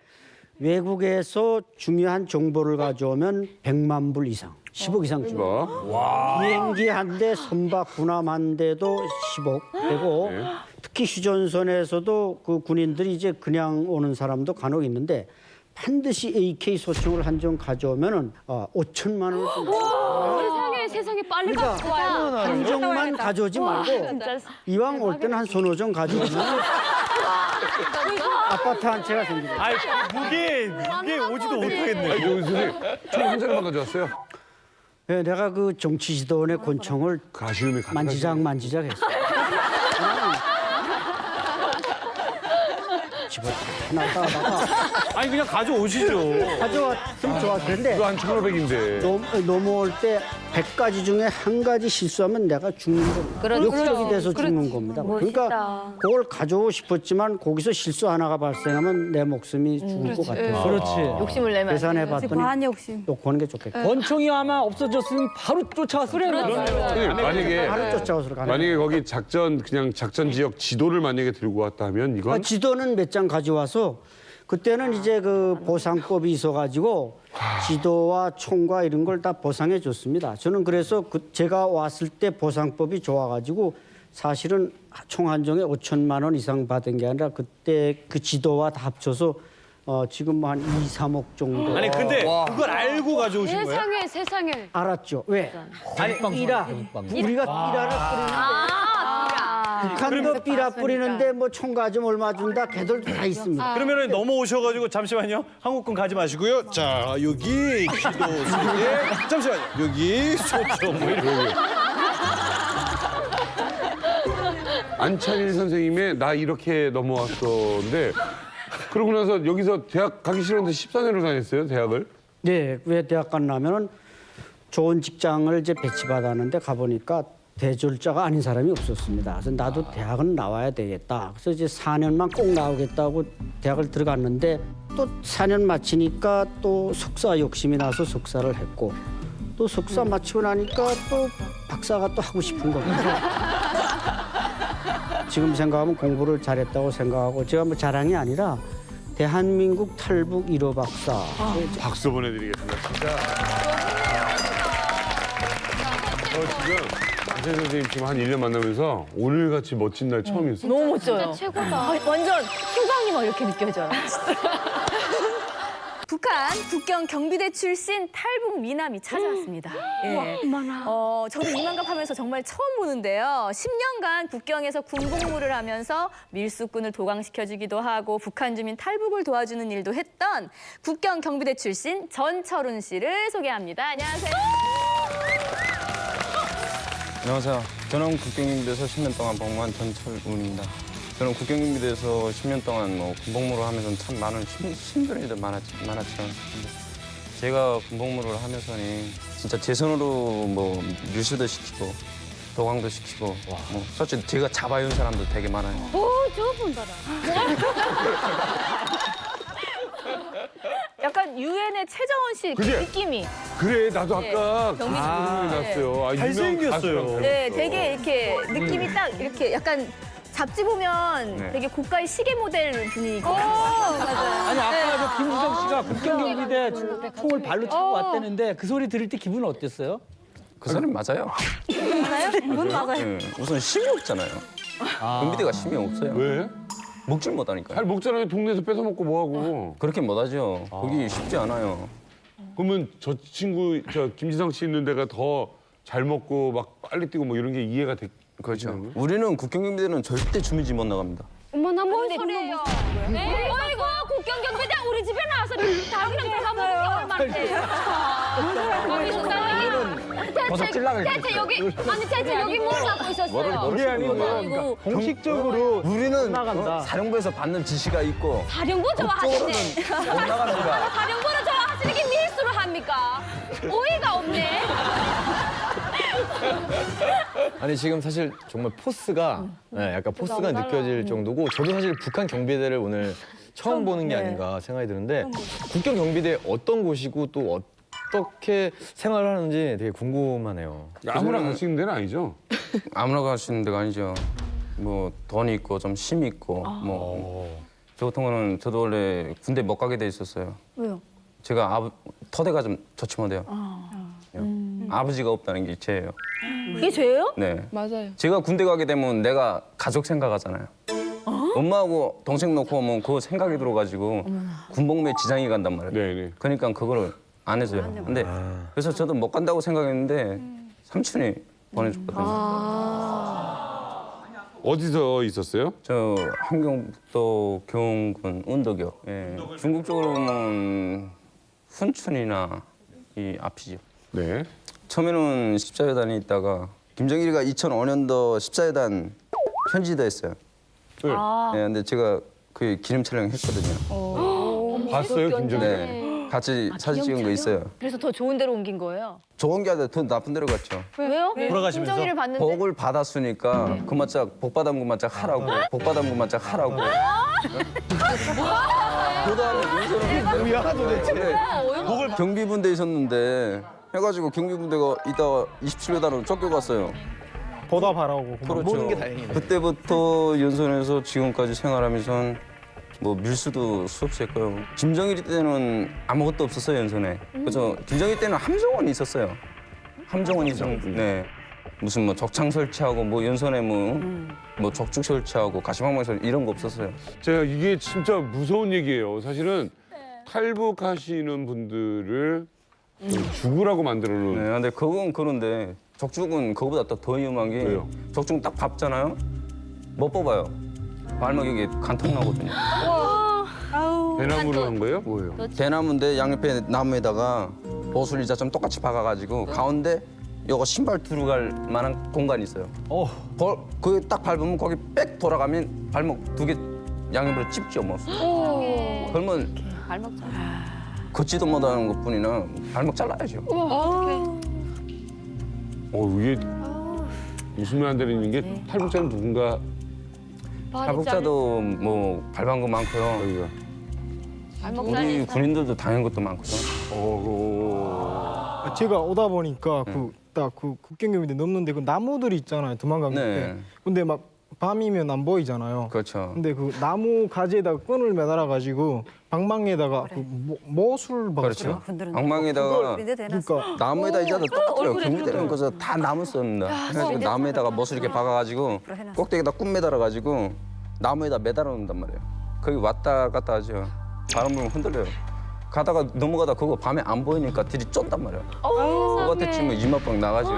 외국에서 중요한 정보를 가져오면 100만 불 이상, 10억 이상 줍니다.
뭐?
비행기 한 대, 선박 군함 한 대도 10억 되고 특히 휴전선에서도 그 군인들이 이제 그냥 오는 사람도 간혹 있는데 반드시 AK 소총을 한 정 가져오면은 5천만 원을 줍니다.
세상에 빨리
그러니까
갖고 와요.
한 정만 가져오지 말고
진짜.
이왕 올 때는 한 서너 정 가져오면 아파트 한 채가 생깁니다.
아이 무게 오지도 못하겠네.
아니, 여기 선생님, 총한 장만 가져왔어요?
네, 내가 그 정치지도원의 권총을
그 아쉬움이
만지작 했어. 집어다 놨다가
아니 그냥 가져오시죠.
가져왔으면 좋았을 텐데
이거 한 1,500인데.
넘어올 때 100가지 중에 한 가지 실수하면 내가 죽는 겁니다. 역적이 돼서 죽는 겁니다. 그러니까 그걸 가져오고 싶었지만 거기서 실수 하나가 발생하면 내 목숨이 죽을 것 같아서
그렇지.
욕심을 내면.
계산해봤더니 놓고 하는 게 좋겠다.
권총이 아마 없어졌으면 바로 쫓아왔을 거예요.
선생님, 만약에
바로 쫓아와서 가는
만약에 거기 그냥 작전 지역 지도를 만약에 들고 왔다면 이건
지도는 몇 장 가져와서 그때는 이제 그 보상법이 있어가지고 지도와 총과 이런 걸 다 보상해 줬습니다. 저는 그래서 제가 왔을 때 보상법이 좋아가지고 사실은 총 한 정에 5천만 원 이상 받은 게 아니라 그때 그 지도와 다 합쳐서 지금 뭐 한 2, 3억 정도.
아니 근데 그걸 알고 가져오신 거예요?
세상에.
알았죠. 왜? 아니 삐라. 우리가 삐라를 뿌리는데 북한도 삐라 뿌리는데 뭐 총 가지면 얼마 준다. 걔들도 다 있습니다.
그러면은 넘어오셔가지고 잠시만요. 한국군 가지 마시고요. 자 여기 기도 3개. 잠시만요. 여기 소총 뭐 이렇게.
안찬일 선생님의 나 이렇게 넘어왔어인데 그러고 나서 여기서 대학 가기 싫었는데 14년을 다녔어요, 대학을?
네, 왜 대학 갔냐면은 좋은 직장을 이제 배치받았는데 가보니까 대졸자가 아닌 사람이 없었습니다. 그래서 나도 대학은 나와야 되겠다. 그래서 이제 4년만 꼭 나오겠다고 대학을 들어갔는데 또 4년 마치니까 또 석사 욕심이 나서 석사를 했고 또 석사 마치고 나니까 또 박사가 또 하고 싶은 겁니다. 지금 생각하면 공부를 잘했다고 생각하고 제가 뭐 자랑이 아니라 대한민국 탈북 1호 박사.
박수 보내드리겠습니다, 진짜. 지금 안찬일 선생님 지금 한 1년 만나면서 오늘같이 멋진 날 처음이었어요.
너무 멋져요.
최고다.
완전 휴강이 막 이렇게 느껴져요. 북한 국경 경비대 출신 탈북 미남이 찾아왔습니다. 예. 저도 이만갑하면서 정말 처음 보는데요. 10년간 국경에서 군복무를 하면서 밀수꾼을 도강시켜주기도 하고 북한 주민 탈북을 도와주는 일도 했던 국경 경비대 출신 전철훈 씨를 소개합니다. 안녕하세요.
안녕하세요. 저는 국경경비대에서 10년 동안 복무한 전철운입니다. 저는 국경경비대에서 10년 동안 군복무를 하면서 참 많은 힘든 일들 많았죠. 근데 제가 군복무를 하면서는 진짜 제 손으로 밀수도 시키고 도강도 시키고 솔직히 제가 잡아온 사람도 되게 많아요.
오, 저분 봐라.
약간 유엔의 최정원 씨 그
그게-
느낌이.
그래 나도 아까
경비
그 생각이 났어요.
잘생겼어요.
네, 되게 이렇게 느낌이 딱 이렇게 약간 잡지 보면
네.
되게 고가의 시계 모델 분위기.
맞아요.
아니 아까 저 김수정 씨가 국경경비대 총을 발로 차고 왔다는데 그 소리 들을 때 기분은 어땠어요?
그 사람 맞아요.
맞아요? 그건 맞아요.
네, 우선 힘이 없잖아요. 경비대가 힘이 없어요.
왜?
먹질 못하니까.
잘 먹잖아요. 동네에서 뺏어 먹고 뭐 하고.
그렇게 못하죠. 거기 쉽지 않아요.
그러면 저 친구 김지성 씨 있는 데가 더 잘 먹고 막 빨리 뛰고 뭐 이런 게 이해가 돼.
그렇죠. 우리는 국경경비대는 절대 주민집 못 나갑니다.
어머, 나뭔 소리예요? 어이구, 국경경비대 우리 집에 나와서 닭이랑 제가 먹은 게 얼마인데. 대체 여기, 아니 대체 여기 뭘 갖고 있었어요?
그게 아니고 공식적으로
우리는
나간다.
사령부에서 받는 지시가 있고
사령부 좋아하시네.
못 나갑니다.
사령부를 좋아하시는 게 밀수를 합니까? 어이가 없네.
아니 지금 사실 정말 포스가 약간 포스가 느껴질 정도고 저도 사실 북한 경비대를 오늘 처음 보는 게 아닌가 생각이 드는데 국경 경비대 어떤 곳이고 또 어떻게 생활을 하는지 되게 궁금하네요.
아무나 갈 수 있는 데는 아니죠.
아무나 갈 수 있는 데가 아니죠. 돈이 있고 좀 힘이 있고 저 같은 거는 저도 원래 군대 못 가게 돼 있었어요.
왜요?
제가 터대가 좀 좋지 못해요. 아버지가 없다는 게 죄예요.
그게 죄예요?
네. 맞아요. 제가 군대 가게 되면 내가 가족 생각하잖아요. 엄마하고 동생 놓고 오면 그 생각이 들어가지고 군복무에 지장이 간단 말이에요.
네네.
그러니까 그거를 안 해줘요. 근데 그래서 저도 못 간다고 생각했는데 삼촌이 보내줬거든요.
어디서 있었어요?
저 함경북도 경운군 운덕이요. 예. 중국 쪽으로 보면 훈춘이나 이 앞이죠.
네.
처음에는 14여단에 있다가 김정일이가 2005년도 14여단 편지도 했어요.
네.
네, 근데 제가 그 기념 촬영했거든요.
봤어요, 김정일?
네, 같이 사진 찍은 거 있어요.
그래서 더 좋은 데로 옮긴 거예요?
좋은 게 아니라 더 나쁜 데로 갔죠.
왜요?
돌아가시면서?
김정일을 봤는데.
복을 받았으니까 그만짝 복 받은 것만짝 하라고. 복 받은 것만짝 하라고. 그다음에 윤석열은
뭐야 도대체?
경비분대에 있었는데 해가지고 경비분대가 이따가 27여단으로 쫓겨갔어요.
보다 바라고.
보는 게 다행이네. 그때부터 연선에서 지금까지 생활하면서 밀수도 수없이 했고요. 김정일 때는 아무것도 없었어요, 연선에. 그래서 김정일 때는 함정원이 있었어요. 함정원이 있었는데 네. 무슨 적창 설치하고 연선에 적축 설치하고 가시방망 설치 이런 거 없었어요.
제가 이게 진짜 무서운 얘기예요. 사실은 탈북하시는 분들을 죽으라고 만들어 놓은.
네, 근데 그건 그런데 적축은 그거보다 더 위험한 게
왜요?
적축은 딱 밟잖아요. 못 뽑아요. 발목 여기 간통 나거든요.
배나무로 한 거예요? 뭐예요?
대나무인데 양옆에 나무에다가 보슬리자처럼 똑같이 박아가지고 가운데 요거 신발 두루 갈 만한 공간이 있어요. 그 딱 밟으면 거기 빽 돌아가면 발목 두 개 양옆으로 찝죠 뭐. 그러면
발목 잘라.
걷지도 못하는 것뿐이나 발목 잘라야죠.
이게 웃으면 안 되는 게 탈북자는 누군가
탈북자도 밟은 거 많고요.
여기가.
우리 군인들도 당한 것도 많거든.
제가 오다 보니까 딱 그 국경경비대 넘는데 그 나무들이 있잖아요. 도망가는
네.
때. 근데 막 밤이면 안 보이잖아요.
그렇죠.
근데 그 나무 가지에다가 끈을 매달아 가지고 방망이에다가 그 못을 박았어요.
그렇죠. 방망이에다가
그러니까
나무에다 이자도 똑같아요. 경비대는 거저 다 나무 씁니다. 그래서 나무에다가 못을 이렇게 박아가지고 꼭대기에다 꾼 매달아가지고 나무에다 매달아 놓는단 말이에요. 거기 왔다 갔다 하죠. 바람 불면 흔들려요. 가다가 넘어가다 그거 밤에 안 보이니까 들이 쫀단 말이에요. 그거 때쯤에 이마빵 나가죠.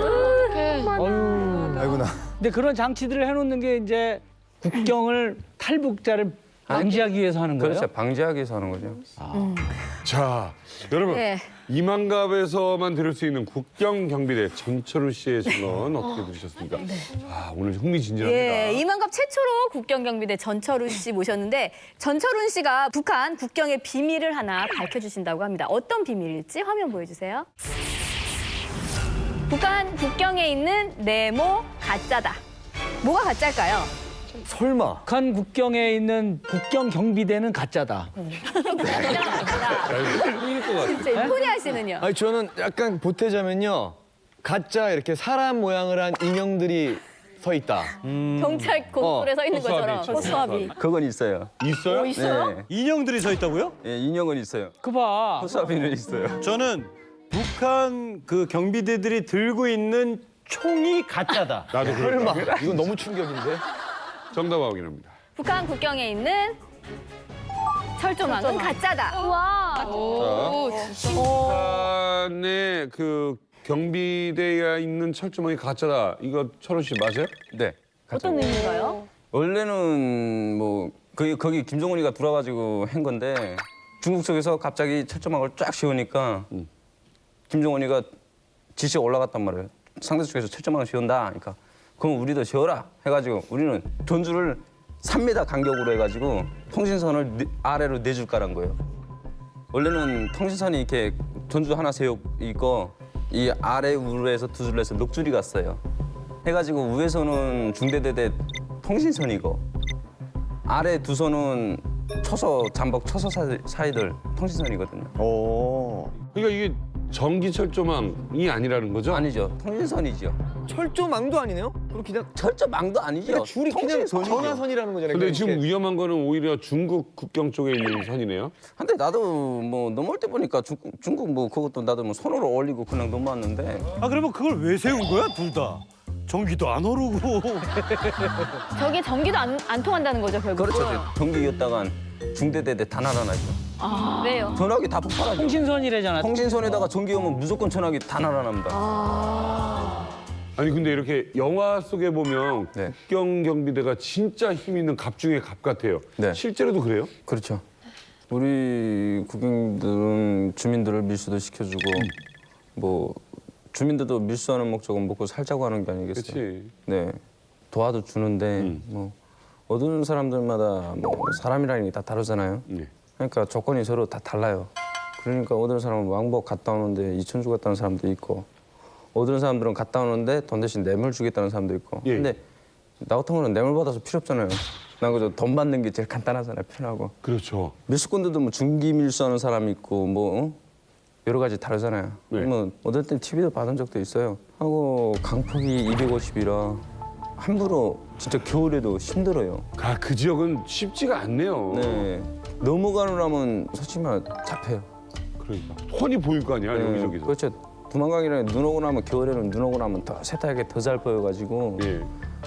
아이고나.
근데 그런 장치들을 해놓는 게 이제 국경을 탈북자를 방지하기 위해서 하는 거예요?
그렇죠. 방지하기 위해서 하는 거죠.
자, 여러분
네.
이만갑에서만 들을 수 있는 국경 경비대 전철우 씨의 증언 어떻게 들으셨습니까? 아, 오늘 흥미진진합니다.
예, 이만갑 최초로 국경경비대 전철훈 씨 모셨는데 전철훈 씨가 북한 국경의 비밀을 하나 밝혀주신다고 합니다. 어떤 비밀일지 화면 보여주세요. 북한 국경에 있는 네모 가짜다. 뭐가 가짜일까요?
설마.
북한 국경에 있는 국경 경비대는 가짜다.
진짜 코리아 씨는요?
아니 저는 약간 보태자면요. 가짜 이렇게 사람 모양을 한 인형들이 서 있다.
경찰 고속도로에 서 있는 것처럼 호수아비.
그건 있어요.
있어요?
있어요?
네.
인형들이 서 있다고요?
예, 인형은 있어요.
그 봐.
호수아비는 있어요.
저는 북한 그 경비대들이 들고 있는 총이 가짜다.
나도 그럴
설마.
거야.
이건 너무 충격인데.
정답 확인합니다.
북한 국경에 있는 철조망은 가짜다.
와.
북한의 그 경비대가 있는 철조망이 가짜다. 이거 철우 씨 맞아요?
네.
어떤 의미인가요?
원래는 뭐 거기 김정은이가 돌아가지고 한 건데 중국 쪽에서 갑자기 철조망을 쫙 씌우니까 김정은이가 지시가 올라갔단 말이에요. 상대 쪽에서 철조망을 씌운다. 그러니까 그럼 우리도 씌워라 해가지고 우리는 전주를 3m 간격으로 해가지고 통신선을 아래로 내줄 까란 거예요. 원래는 통신선이 이렇게 전주 하나 세워 있고 이 아래 우에서 두 줄로 해서 넉 줄이 갔어요. 해가지고 위에서는 중대대대 통신선이고 아래 두 선은 초소 잠복 초소 사이들 통신선이거든요.
그러니까 이게 전기 철조망이 아니라는 거죠?
아니죠. 통신선이죠.
철조망도 아니네요? 그럼 그냥
철조망도 아니죠.
그러니까 줄이 그냥
통신선이죠.
전화선이라는 거잖아요.
근데
그냥
지금
이렇게.
위험한 거는 오히려 중국 국경 쪽에 있는 선이네요.
근데 나도 뭐 넘어올 때 보니까 중국 뭐 그것도 나도 뭐 손으로 올리고 그냥 넘어왔는데
아 그러면 그걸 왜 세운 거야 둘 다? 전기도 안 오르고.
저게 전기도 안 통한다는 거죠, 결국.
그렇죠. 전기였다간 중대대대 다 날아나죠.
왜요?
전화기 다 폭발하죠.
통신선이래잖아.
통신선에다가 전기 오면 무조건 전화기 다 날아납니다.
아니 근데 이렇게 영화 속에 보면
네.
국경 경비대가 진짜 힘 있는 갑 중에 갑 같아요.
네.
실제로도 그래요?
그렇죠. 우리 국민들은 주민들을 밀수도 시켜주고 뭐 주민들도 밀수하는 목적은 먹고 살자고 하는 게 아니겠어요.
그렇지.
네, 도와도 주는데 뭐 어두운 사람들마다 뭐 사람이라는 게 다 다르잖아요.
네.
그러니까 조건이 서로 다 달라요. 그러니까 어떤 사람은 왕복 갔다 오는데 2천 주겠다는 사람도 있고 어떤 사람들은 갔다 오는데 돈 대신 뇌물 주겠다는 사람도 있고.
예.
근데 나 같은 거는 뇌물 받아서 필요 없잖아요. 난 그저 돈 받는 게 제일 간단하잖아요. 편하고.
그렇죠.
밀수꾼들도 뭐 중기 밀수하는 사람이 있고 뭐 여러 가지 다르잖아요.
네.
뭐 어떨 땐 TV도 받은 적도 있어요. 하고 강폭이 250이라 함부로 진짜 겨울에도 힘들어요.
아, 그 지역은 쉽지가 않네요.
네. 넘어가려면 솔직히 말 잡혀요.
그러니까 훤히 보일 거 아니야 여기저기서.
그렇죠. 두만강이랑 눈 오고 나면 겨울에는 눈 오고 나면 더 새하얗게 더 잘 보여가지고
예.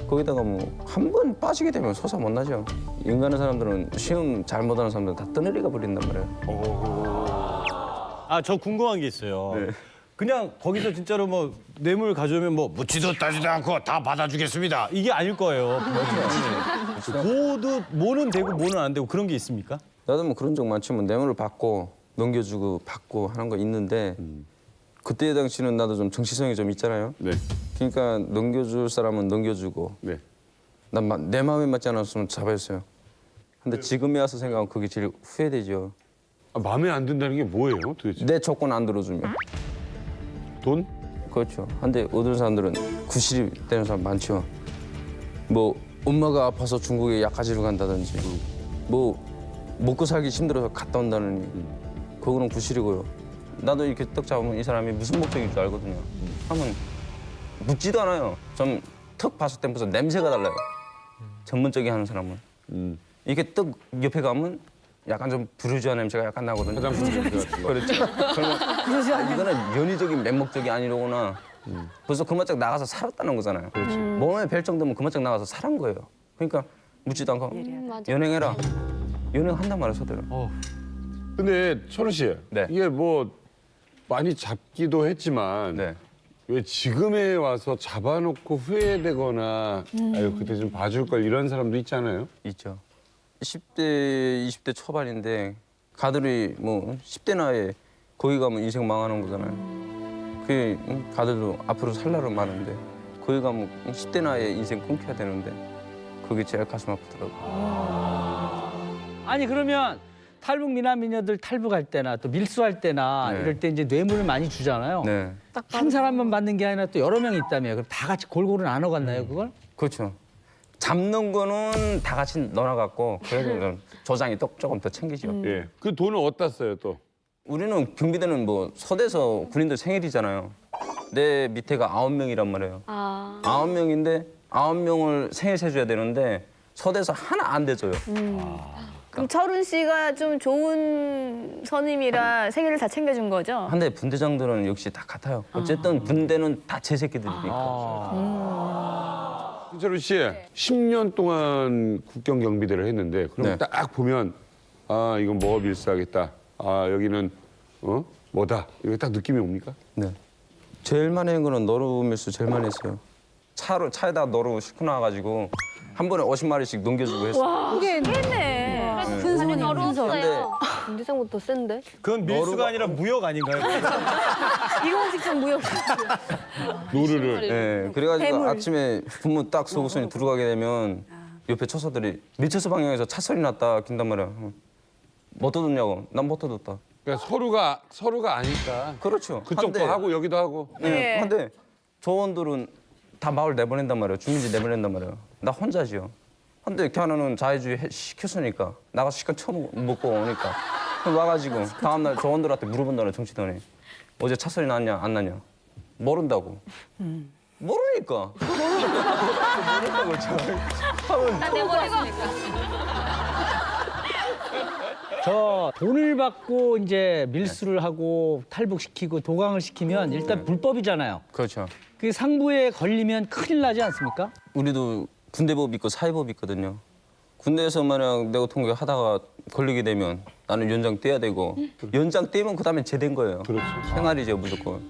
거기다가 뭐 한 번 빠지게 되면 솟아 못 나죠. 인간의 사람들은 시험 잘 못하는 사람들은 다 떠내리가 버린단 말이에요.
아 저 궁금한 게 있어요.
네.
그냥 거기서 진짜로 뭐 뇌물 가져오면 뭐 묻지도 따지도 않고 다 받아주겠습니다. 이게 아닐 거예요. 뭐도 뭐는 되고 뭐는 안 되고 그런 게 있습니까?
나도 뭐 그런 적 많지. 뭐 뇌물을 받고 넘겨주고 받고 하는 거 있는데 그때 당시는 나도 좀 정치성이 좀 있잖아요.
네.
그러니까 넘겨줄 사람은 넘겨주고
네.
난 내 마음에 맞지 않았으면 잡아였어요. 근데 지금에 와서 생각하면 그게 제일 후회되죠.
아, 마음에 안 든다는 게 뭐예요 도대체?
내 조건 안 들어주면.
돈?
그렇죠. 근데 어떤 사람들은 구실이 되는 사람 많죠. 뭐 엄마가 아파서 중국에 약가지로 간다든지 뭐 먹고 살기 힘들어서 갔다 온다느니 그거는 구실이고요. 나도 이렇게 떡 잡으면 이 사람이 무슨 목적인 줄 알거든요. 하면 묻지도 않아요. 좀 턱 봤을 때 무슨 냄새가 달라요. 전문적인 하는 사람은. 이렇게 떡 옆에 가면 약간 좀 부르주아 냄새가 약간 나거든요.
화장품 냄새 같은 거.
그렇죠. 그러면 이거는 연위적인 맹목적이 아니로구나. 벌써 그만짝 나가서 살았다는 거잖아요. 몸에 뵐 정도면 그만짝 나가서 살은 거예요. 그러니까 묻지도 않고
맞아.
연행해라. 연행한단 말이에요, 서대로.
근데 철우 씨,
네.
이게 뭐 많이 잡기도 했지만
네.
왜 지금에 와서 잡아놓고 후회되거나 아유 그때 좀 봐줄 걸 이런 사람도 있잖아요.
있죠. 10대, 20대 초반인데 가들이 뭐 10대 나이에 거기 가면 인생 망하는 거잖아요. 그게 가들도 앞으로 살 날은 많은데 거기 가면 10대 나이에 인생 끊겨야 되는데 그게 제일 가슴 아프더라고요.
아니 그러면 탈북 미남 미녀들 탈북할 때나 또 밀수할 때나
네.
이럴 때 이제 뇌물을 많이 주잖아요.
네,
한 사람만 받는 게 아니라 또 여러 명이 있다며. 그럼 다 같이 골고루 나눠 갔나요, 그걸?
그렇죠. 잡는 거는 다 같이 넣어갖고 그래도 조장이 조금 더 챙기죠.
예. 그 돈을 어디다 써요 또?
우리는 경비대는 뭐 서대에서 군인들 생일이잖아요. 내 밑에가 9명이란 말이에요. 9명인데 9명을 생일 세줘야 되는데 서대에서 하나 안 대줘요.
그럼 철훈 씨가 좀 좋은 선임이라 생일을 다 챙겨준 거죠?
한데 분대장들은 역시 다 같아요. 어쨌든 분대는 다 제 새끼들이니까.
신철우 씨, 10년 동안 국경 경비대를 했는데 그럼
네.
딱 보면 아 이건 뭐 밀수하겠다. 아 여기는 뭐다. 이게 딱 느낌이 옵니까?
네. 제일 많이 한 거는 너루 밀수 제일 많이 했어요. 차에다 너루 싣고 나와가지고 한 번에 50마리씩 넘겨주고 했어요.
그게 했네.
큰 손이
근데
어려웠어요. 군대장부터 센데?
그건 밀수가 아니라 무역 아닌가요?
이공식적 무역.
노르를.
네, 그래가지고
해물.
아침에 부모 딱 소고선이 들어가게 되면 옆에 처사들이 밀처서 방향에서 차 소리 났다 긴단 말이야. 뭐 뜯었냐고. 난 못 뜯었다.
그러니까 서로가 아니까.
그렇죠.
그쪽도
한데,
하고 여기도 하고.
네.
네.
한데 조원들은 다 마을 내보낸단 말이에요. 주민지 내보낸단 말이에요. 나 혼자지요. 근데 걔는 자해주의 시켰으니까 나가 시간 처음 먹고 오니까 그럼 와가지고 다음날 조원들한테 물어본다는 정치단이 어제 차 소리 났냐 안 났냐 모른다고. 모르니까. 모른다고 저.
나 내보냈으니까.
저 돈을 받고 이제 밀수를 하고 탈북시키고 도강을 시키면 일단 불법이잖아요.
그렇죠.
그 상부에 걸리면 큰일 나지 않습니까?
우리도 군대법 있고 사회법 있거든요. 군대에서 만약 내가 통역하다가 걸리게 되면 나는 연장 떼야 되고 연장 떼면 그다음에 제된 거예요.
그렇죠.
생활이죠 무조건.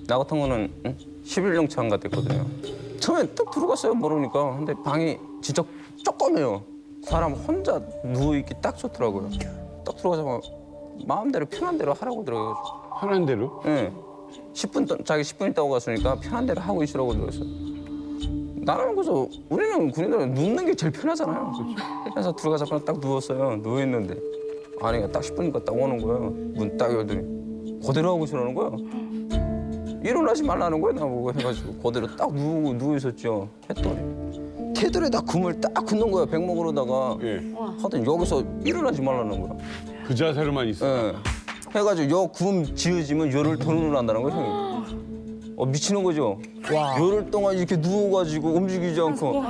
나 같은 거는 11년차 안 갔댔거든요. 처음에 딱 들어갔어요 모르니까. 근데 방이 진짜 조그매요. 사람 혼자 누워있기 딱 좋더라고요. 딱 들어가자마자 마음대로 편한 대로 하라고 들어가요.
편한 대로.
네. 10분 자기 10분 있다고 갔으니까 편한 대로 하고 있으라고 들어갔어요. 나는 그래서 우리는 군인들은 눕는 게 제일 편하잖아요. 그래서 들어가자마자 딱 누웠어요. 누워 있는데 아니가 딱 10분이니까 딱 오는 거예요. 문 딱 열더니 그대로 하고 있으라는 거예요. 일어나지 말라는 거예요 나보고 해가지고 그대로 딱 누워 있었죠. 했더니 테두리에다 금을 딱 긋는 거야 백목으로다가.
예.
하여튼 여기서 일어나지 말라는 거야.
그 자세로만 있어.
예. 해가지고 요 금 지어지면 열흘 더 누른다는 거예요 형이. 미치는 거죠. 열흘 동안 이렇게 누워가지고 움직이지 않고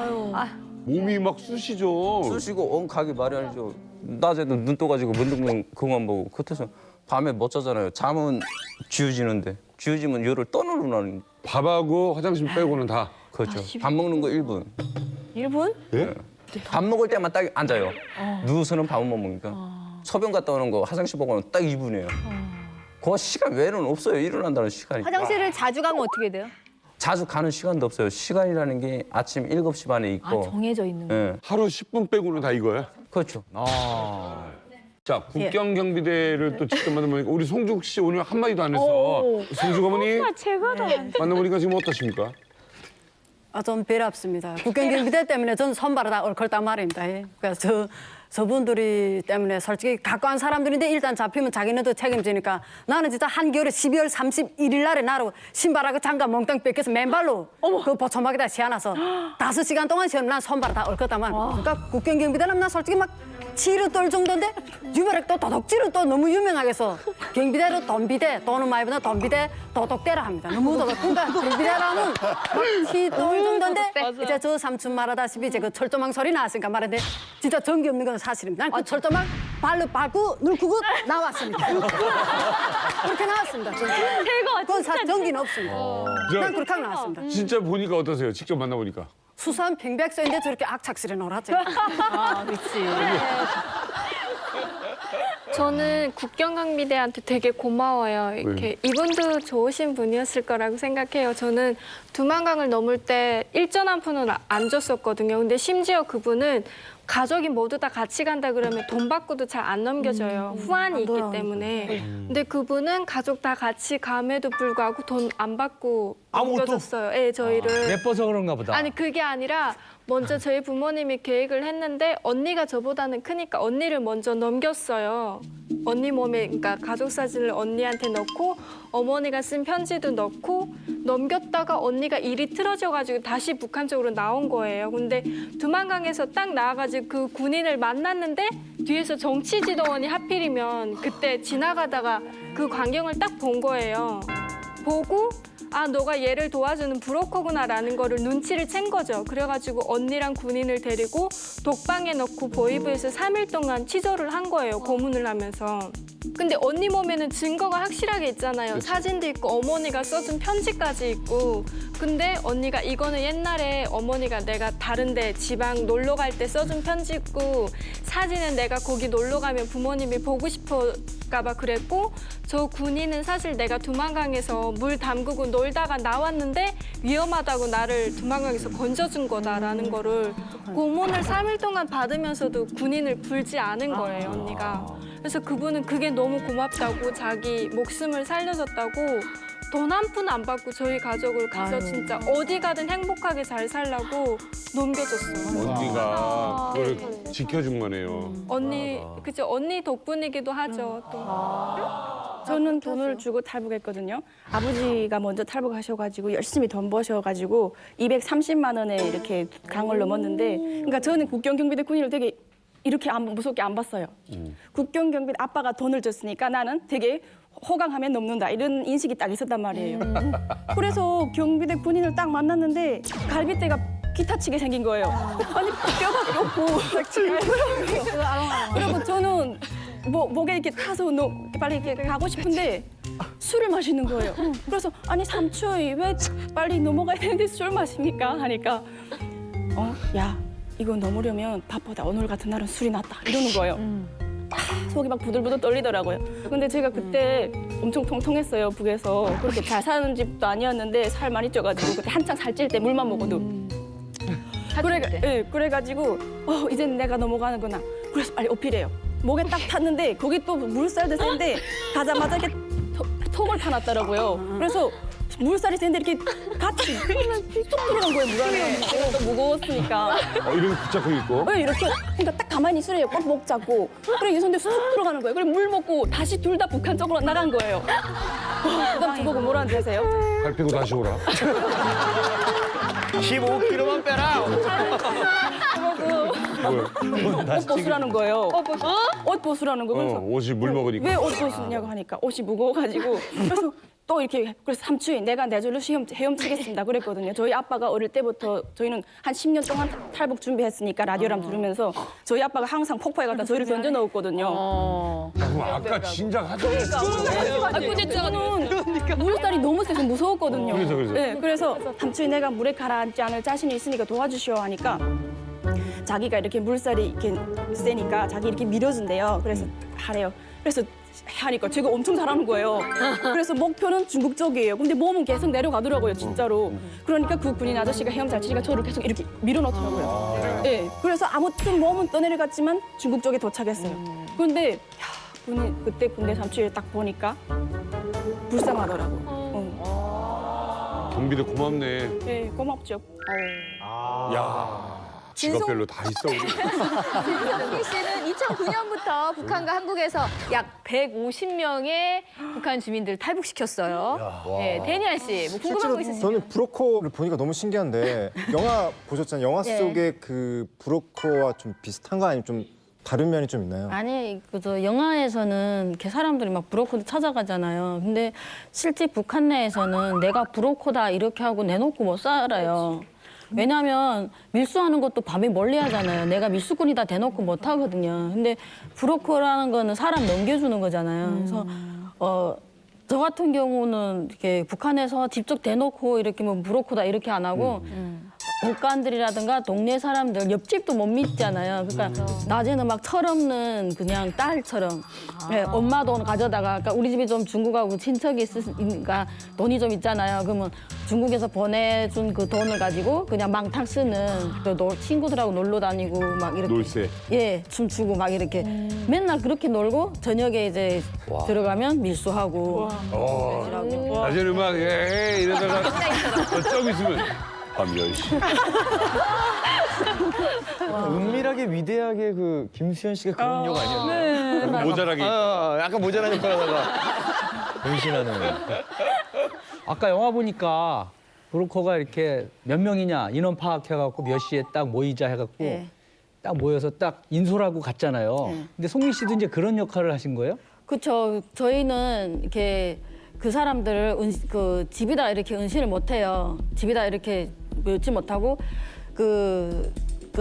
몸이 막 쑤시죠.
쑤시고 엉가기 마련이죠. 낮에도 눈 떠가지고 문득문 그만 보고 끝에서 밤에 못 자잖아요. 잠은 쥐어지는데 쥐어지면 열을 떠누르는.
밥하고 화장실 빼고는 다.
그렇죠. 밥 먹는 거 1분.
1분?
예?
밥 먹을 때만 딱 앉아요. 누워서는 밥은 못 먹으니까. 소변 갔다 오는 거 화장실 보고는 딱 2분이에요. 그 시간 외에는 없어요. 일어난다는 시간이.
화장실을 자주 가면 어떻게 돼요?
자주 가는 시간도 없어요. 시간이라는 게 아침 7시 반에 있고.
정해져 있는 거.
예.
하루 10분 빼고는 다 이거야?
그렇죠.
자, 국경 경비대를 또 직접 만나보니까 우리 송죽 씨 오늘 한마디도 안 했어. 송죽 어머니
제가 더
만나보니까 지금 어떠십니까?
좀 배랍습니다. 국경경비대 때문에 저는 선발을 다 얽혔단 말입니다. 예. 그래서 저분들이 때문에 솔직히 가까운 사람들인데 일단 잡히면 자기네도 책임지니까 나는 진짜 한겨울에 12월 31일 날에 나로 신발하고 장갑 몽땅 뺏겨서 맨발로 그 보초막에다 세워놔서 5시간 동안 세우면 난 선발을 다 얽혔단 말입니다. 그러니까 국경경비대는 나 솔직히 막 치를 떨 정도인데 유별에 또 도둑질은 또 너무 유명하게서 경비대로 돈비대 돈은 많이 버는 돈비대 도둑대라 합니다. 너무 도둑. 그러니까 경비대라는 치떨 정도인데 이제 저 삼촌 말하다시피 이제 그 철조망 소리 나왔으니까 말인데 진짜 전기 없는 건 사실입니다. 난 그 철조망 발로 밟고 늙고 나왔습니다. 그렇게 나왔습니다. 그건 전기는 없습니다. 난 그렇게 하고 나왔습니다.
진짜 보니까 어떠세요? 직접 만나보니까.
수산 평백서인데 저렇게 악착스레 놀았죠.
그렇지.
저는 국경강비대한테 되게 고마워요. 이렇게 이분도 좋으신 분이었을 거라고 생각해요. 저는 두만강을 넘을 때 일전 한 푼은 안 줬었거든요. 근데 심지어 그분은
가족이 모두 다 같이 간다 그러면 돈 받고도 잘 안 넘겨져요. 후환이 있기 때문에. 근데 그분은 가족 다 같이 감에도 불구하고 돈 안 받고
아무것도?
넘겨줬어요. 예, 저희를.
예뻐서 그런가 보다.
아니 그게 아니라 먼저 저희 부모님이 계획을 했는데 언니가 저보다는 크니까 언니를 먼저 넘겼어요. 언니 몸에 그러니까 가족 사진을 언니한테 넣고 어머니가 쓴 편지도 넣고 넘겼다가 언니가 일이 틀어져가지고 다시 북한 쪽으로 나온 거예요. 근데 두만강에서 딱 나와가지고 그 군인을 만났는데 뒤에서 정치지도원이 하필이면 그때 지나가다가 그 광경을 딱 본 거예요. 보고 아 너가 얘를 도와주는 브로커구나라는 거를 눈치를 챈 거죠. 그래가지고 언니랑 군인을 데리고 독방에 넣고 보이브에서 3일 동안 취조를 한 거예요. 고문을 하면서. 근데 언니 몸에는 증거가 확실하게 있잖아요. 사진도 있고 어머니가 써준 편지까지 있고. 근데 언니가 이거는 옛날에 어머니가 내가 다른데 지방 놀러 갈 때 써준 편지 있고 사진은 내가 거기 놀러 가면 부모님이 보고 싶을까 봐 그랬고 저 군인은 사실 내가 두만강에서 물 담그고 놀다가 나왔는데 위험하다고 나를 두만강에서 건져준 거다라는 거를 고문을 3일 동안 받으면서도 군인을 불지 않은 거예요, 언니가. 그래서 그분은 그게 너무 고맙다고 자기 목숨을 살려줬다고 돈 한 푼 안 받고 저희 가족을 가서 진짜 어디 가든 행복하게 잘 살라고 넘겨줬어요.
언니가 그걸 지켜준 거네요.
언니, 그죠? 언니 덕분이기도 하죠, 또.
저는 돈을 주고 탈북했거든요. 아버지가 먼저 탈북하셔가지고 열심히 돈 버셔가지고 230만 원에 이렇게 강을 넘었는데, 그러니까 저는 국경경비대 군인을 되게 이렇게 무섭게 안 봤어요. 국경경비대 아빠가 돈을 줬으니까 나는 되게 호강하면 넘는다 이런 인식이 딱 있었단 말이에요. 그래서 경비대 군인을 딱 만났는데 갈비뼈가 기타치게 생긴 거예요. 아니 뼈밖에 없고 그리고 저는 목에 이렇게 타서 빨리 이렇게 가고 싶은데 술을 마시는 거예요. 그래서 아니 삼촌이 왜 빨리 넘어가야 되는데 술 마십니까? 하니까 야 이거 넘으려면 밥보다 오늘 같은 날은 술이 낫다 이러는 거예요. 속이 막 부들부들 떨리더라고요. 근데 제가 그때 엄청 통통했어요, 북에서. 그렇게 잘 사는 집도 아니었는데 살 많이 쪄가지고 그때 한창 살찔 때 물만 먹어도. 그래가지고 이제는 내가 넘어가는구나. 그래서 빨리 어필해요. 목에 딱 탔는데 거기 또 물살도 센데 가자마자 이렇게 톡을 타놨더라고요. 그래서 물살이 센데 이렇게 같이 쏙 들어간 거예요, 물 안에. 제가 또 무거웠으니까.
이렇게 붙잡고 있고.
네, 이렇게 그러니까 딱 가만히 있으래요. 꼭 목 잡고. 그래 이 손에 쑥 들어가는 거예요. 그래 물 먹고 다시 둘 다 북한 쪽으로 나간 거예요. 그다음 저보고 뭐라는지 아세요?
발 빼고 다시 오라.
15kg만 빼라.
옷 벗으라는 거예요. 옷 벗으라는 거. 그래서
옷이 물 먹으니까.
왜 옷 벗으냐고 하니까 옷이 무거워가지고. 그래서 또 이렇게 그래서 삼촌이 내가 내 절로 헤엄치겠습니다 그랬거든요. 저희 아빠가 어릴 때부터 저희는 한 10년 동안 탈북 준비했으니까 라디오랑 들으면서 저희 아빠가 항상 폭포에 갖다 저희를 던져 넣었거든요.
아까 진작 하던.
근데 저는 물살이 너무 세서 무서웠거든요.
그래서.
네, 그래서 삼촌이 내가 물에 가라앉지 않을 자신이 있으니까 도와주시오 하니까 자기가 이렇게 물살이 이렇게 세니까 자기 이렇게 밀어준대요. 그래서 하래요. 그래서 하니까 제가 엄청 잘하는 거예요. 그래서 목표는 중국 쪽이에요. 근데 몸은 계속 내려가더라고요, 진짜로. 그러니까 그 군인 아저씨가 헤엄 잘 치니까 저를 계속 이렇게 밀어넣더라고요. 네, 그래서 아무튼 몸은 떠내려갔지만 중국 쪽에 도착했어요. 그런데 그때 군대 삼촌을 딱 보니까 불쌍하더라고.
경비대 고맙네.
네, 고맙죠.
야. 직업별로 다 있어. 우리.
진성기 씨는 2009년부터 북한과 한국에서 약 150명의 북한 주민들을 탈북시켰어요. 네, 데니알 씨, 뭐 궁금한 거 있으세요?
저는 브로커를 보니까 너무 신기한데 영화 보셨잖아요. 영화 속의 그 브로커와 좀 비슷한 거 아니면 좀 다른 면이 좀 있나요?
아니, 그저 영화에서는 이렇게 사람들이 막 브로커도 찾아가잖아요. 근데 실제 북한 내에서는 내가 브로커다 이렇게 하고 내놓고 못 살아요. 왜냐하면 밀수하는 것도 밤에 멀리 하잖아요. 내가 밀수꾼이다 대놓고 못 하거든요. 근데 브로커라는 거는 사람 넘겨주는 거잖아요. 그래서 저 같은 경우는 이렇게 북한에서 직접 대놓고 이렇게 뭐 브로커다 이렇게 안 하고 복간들이라든가 동네 사람들 옆집도 못 믿잖아요. 그러니까 낮에는 막 철없는 그냥 딸처럼 네, 엄마 돈 가져다가 그러니까 우리 집이 좀 중국하고 친척이 있으니까 돈이 좀 있잖아요. 그러면 중국에서 보내준 그 돈을 가지고 그냥 망탕 쓰는 또 친구들하고 놀러 다니고 막 이렇게
놀새.
예 춤추고 막 이렇게 맨날 그렇게 놀고 저녁에 이제 들어가면 밀수하고
낮에는 막 이러다가 좀 있으면 밤 10시.
은밀하게 위대하게 그 김수현 씨가 그런 역 아니었나요?
모자라게.
약간 모자란 역할하다가 변신하는.
아까 영화 보니까 브로커가 이렇게 몇 명이냐 인원 파악해갖고 몇 시에 딱 모이자 해갖고
네.
딱 모여서 딱 인솔하고 갔잖아요.
네.
근데 송미 씨도 이제 그런 역할을 하신 거예요?
그렇죠. 저희는 이렇게 그 사람들을 그 집에다 이렇게 은신을 못 해요. 집에다 이렇게 넣지 못하고 그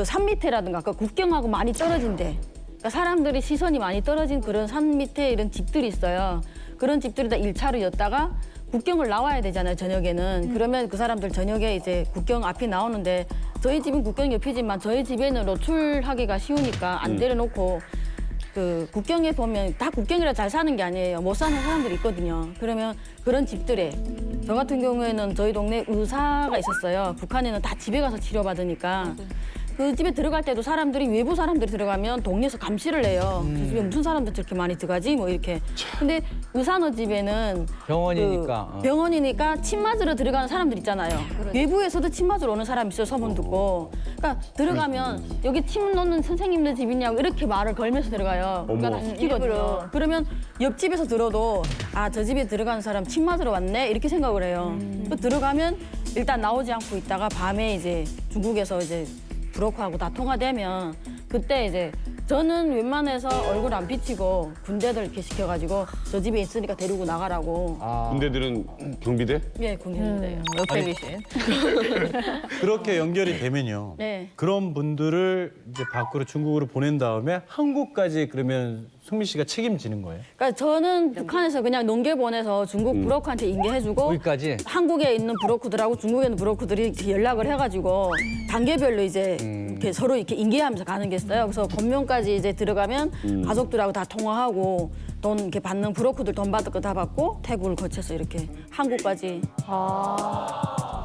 산 밑에라든가 그 국경하고 많이 떨어진 데 그러니까 사람들이 시선이 많이 떨어진 그런 산 밑에 이런 집들이 있어요. 그런 집들에다 1차로 였다가 국경을 나와야 되잖아요, 저녁에는. 그러면 그 사람들 저녁에 이제 국경 앞이 나오는데 저희 집은 국경 옆이지만 저희 집에는 노출하기가 쉬우니까 안 내려놓고 그 국경에 보면 다 국경이라 잘 사는 게 아니에요. 못 사는 사람들이 있거든요. 그러면 그런 집들에 저 같은 경우에는 저희 동네 의사가 있었어요. 북한에는 다 집에 가서 치료받으니까 그 집에 들어갈 때도 사람들이 외부 사람들이 들어가면 동네에서 감시를 해요. 그 집에 무슨 사람들 저렇게 많이 들어가지? 뭐 이렇게. 근데 의사너 집에는
병원이니까.
그 병원이니까 침 맞으러 들어가는 사람들 있잖아요. 외부에서도 침 맞으러 오는 사람이 있어요. 소문 듣고. 그러니까 들어가면 여기 침 놓는 선생님들 집이냐고 이렇게 말을 걸면서 들어가요. 그러니까 다 시키거든요. 그러면 옆집에서 들어도 아, 저 집에 들어가는 사람 침 맞으러 왔네 이렇게 생각을 해요. 또 들어가면 일단 나오지 않고 있다가 밤에 이제 중국에서 이제 브로커하고 다 통화되면 그때 이제 저는 웬만해서 얼굴 안 비치고 군대들 이렇게 시켜가지고 저 집에 있으니까 데리고 나가라고.
군대들은 경비대?
예, 군대인데요.
옆에 계신.
그렇게 연결이 되면요.
네.
그런 분들을 이제 밖으로 중국으로 보낸 다음에 한국까지 그러면 송미 씨가 책임지는 거예요?
그러니까 저는 북한에서 그냥 농계 보내서 중국 브로커한테 인계해주고
거기까지?
한국에 있는 브로커들하고 중국에 있는 브로커들이 이렇게 연락을 해가지고 단계별로 이제 이렇게 서로 이렇게 인계하면서 가는 게 있어요. 그래서 본명까지 이제 들어가면 가족들하고 다 통화하고 돈 이렇게 받는 브로커들 돈 받을 거 다 받고 태국을 거쳐서 이렇게 한국까지.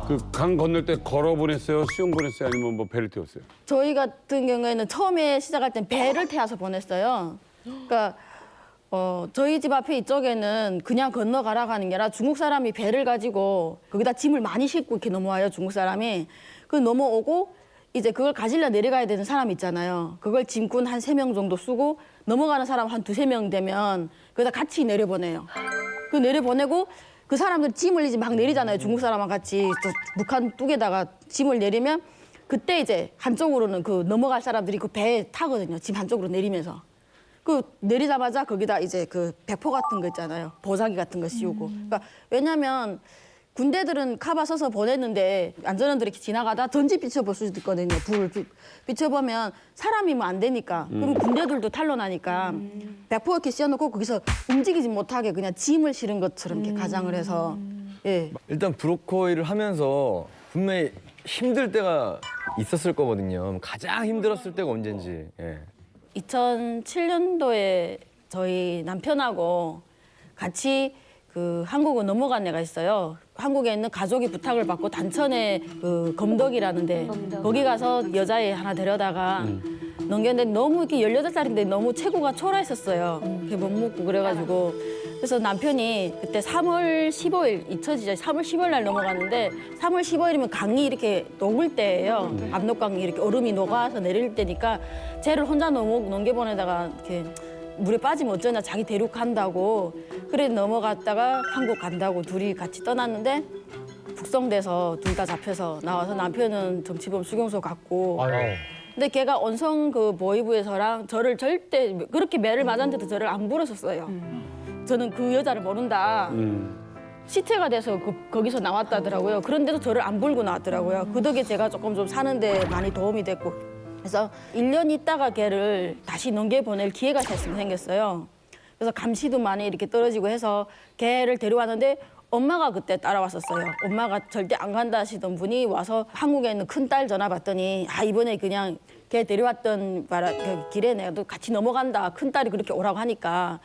그 강 건널 때 걸어 보냈어요? 수영 보냈어요? 아니면 뭐 배를 태웠어요?
저희 같은 경우에는 처음에 시작할 땐 배를 태워서 보냈어요. 그러니까 저희 집 앞에 이쪽에는 그냥 건너가라고 하는 게 아니라 중국 사람이 배를 가지고 거기다 짐을 많이 싣고 이렇게 넘어와요, 중국 사람이. 그 넘어오고 이제 그걸 가지려 내려가야 되는 사람 있잖아요. 그걸 짐꾼 한 3명 정도 쓰고 넘어가는 사람 한 2-3명 되면 거기다 같이 내려보내요. 그 내려보내고 그 사람들 짐을 이제 막 내리잖아요. 중국 사람과 같이 또 북한 뚝에다가 짐을 내리면 그때 이제 한쪽으로는 그 넘어갈 사람들이 그 배에 타거든요. 짐 한쪽으로 내리면서. 그 내리자마자 거기다 이제 그 백포 같은 거 있잖아요. 보자기 같은 거 씌우고. 그러니까 왜냐면 군대들은 카바 서서 보냈는데 안전원들이 이렇게 지나가다 던지 비춰볼 수도 있거든요. 불을 비춰보면 사람이면 안 되니까. 그럼 군대들도 탄로나니까 백포 이렇게 씌워놓고 거기서 움직이지 못하게 그냥 짐을 실은 것처럼 이렇게 가장을 해서. 예.
일단 브로커 일을 하면서 분명히 힘들 때가 있었을 거거든요. 가장 힘들었을 때가 언젠지. 예.
2007년도에 저희 남편하고 같이 그 한국으로 넘어간 애가 있어요. 한국에 있는 가족이 부탁을 받고 단천에 그 검덕이라는데 거기 가서 여자애 하나 데려다가 넘겼는데 너무 이렇게 18살인데 너무 체구가 초라했었어요. 이렇게 못 먹고 그래가지고 그래서 남편이 그때 3월 15일 잊혀지죠. 3월 15일 날 넘어갔는데 3월 15일이면 강이 이렇게 녹을 때예요. 압록강이 이렇게 얼음이 녹아서 내릴 때니까 쟤를 혼자 넘겨보내다가 이렇게 물에 빠지면 어쩌냐 자기 대륙간다고 그래 넘어갔다가 한국 간다고 둘이 같이 떠났는데 북송돼서 둘 다 잡혀서 나와서 남편은 정치범 수용소 갔고 근데 걔가 언성 그 보위부에서랑 저를 절대 그렇게 매를 맞았는데도 저를 안 부르셨어요. 저는 그 여자를 모른다. 시체가 돼서 거기서 나왔다더라고요. 그런데도 저를 안 불고 나왔더라고요. 그 덕에 제가 조금 좀 사는데 많이 도움이 됐고 그래서 1년 있다가 걔를 다시 넘겨보낼 기회가 생겼어요. 그래서 감시도 많이 이렇게 떨어지고 해서 걔를 데려왔는데 엄마가 그때 따라왔었어요. 엄마가 절대 안 간다 하시던 분이 와서 한국에 있는 큰딸 전화 받더니 이번에 그냥 걔 데려왔던 그 길에 내가 같이 넘어간다. 큰딸이 그렇게 오라고 하니까.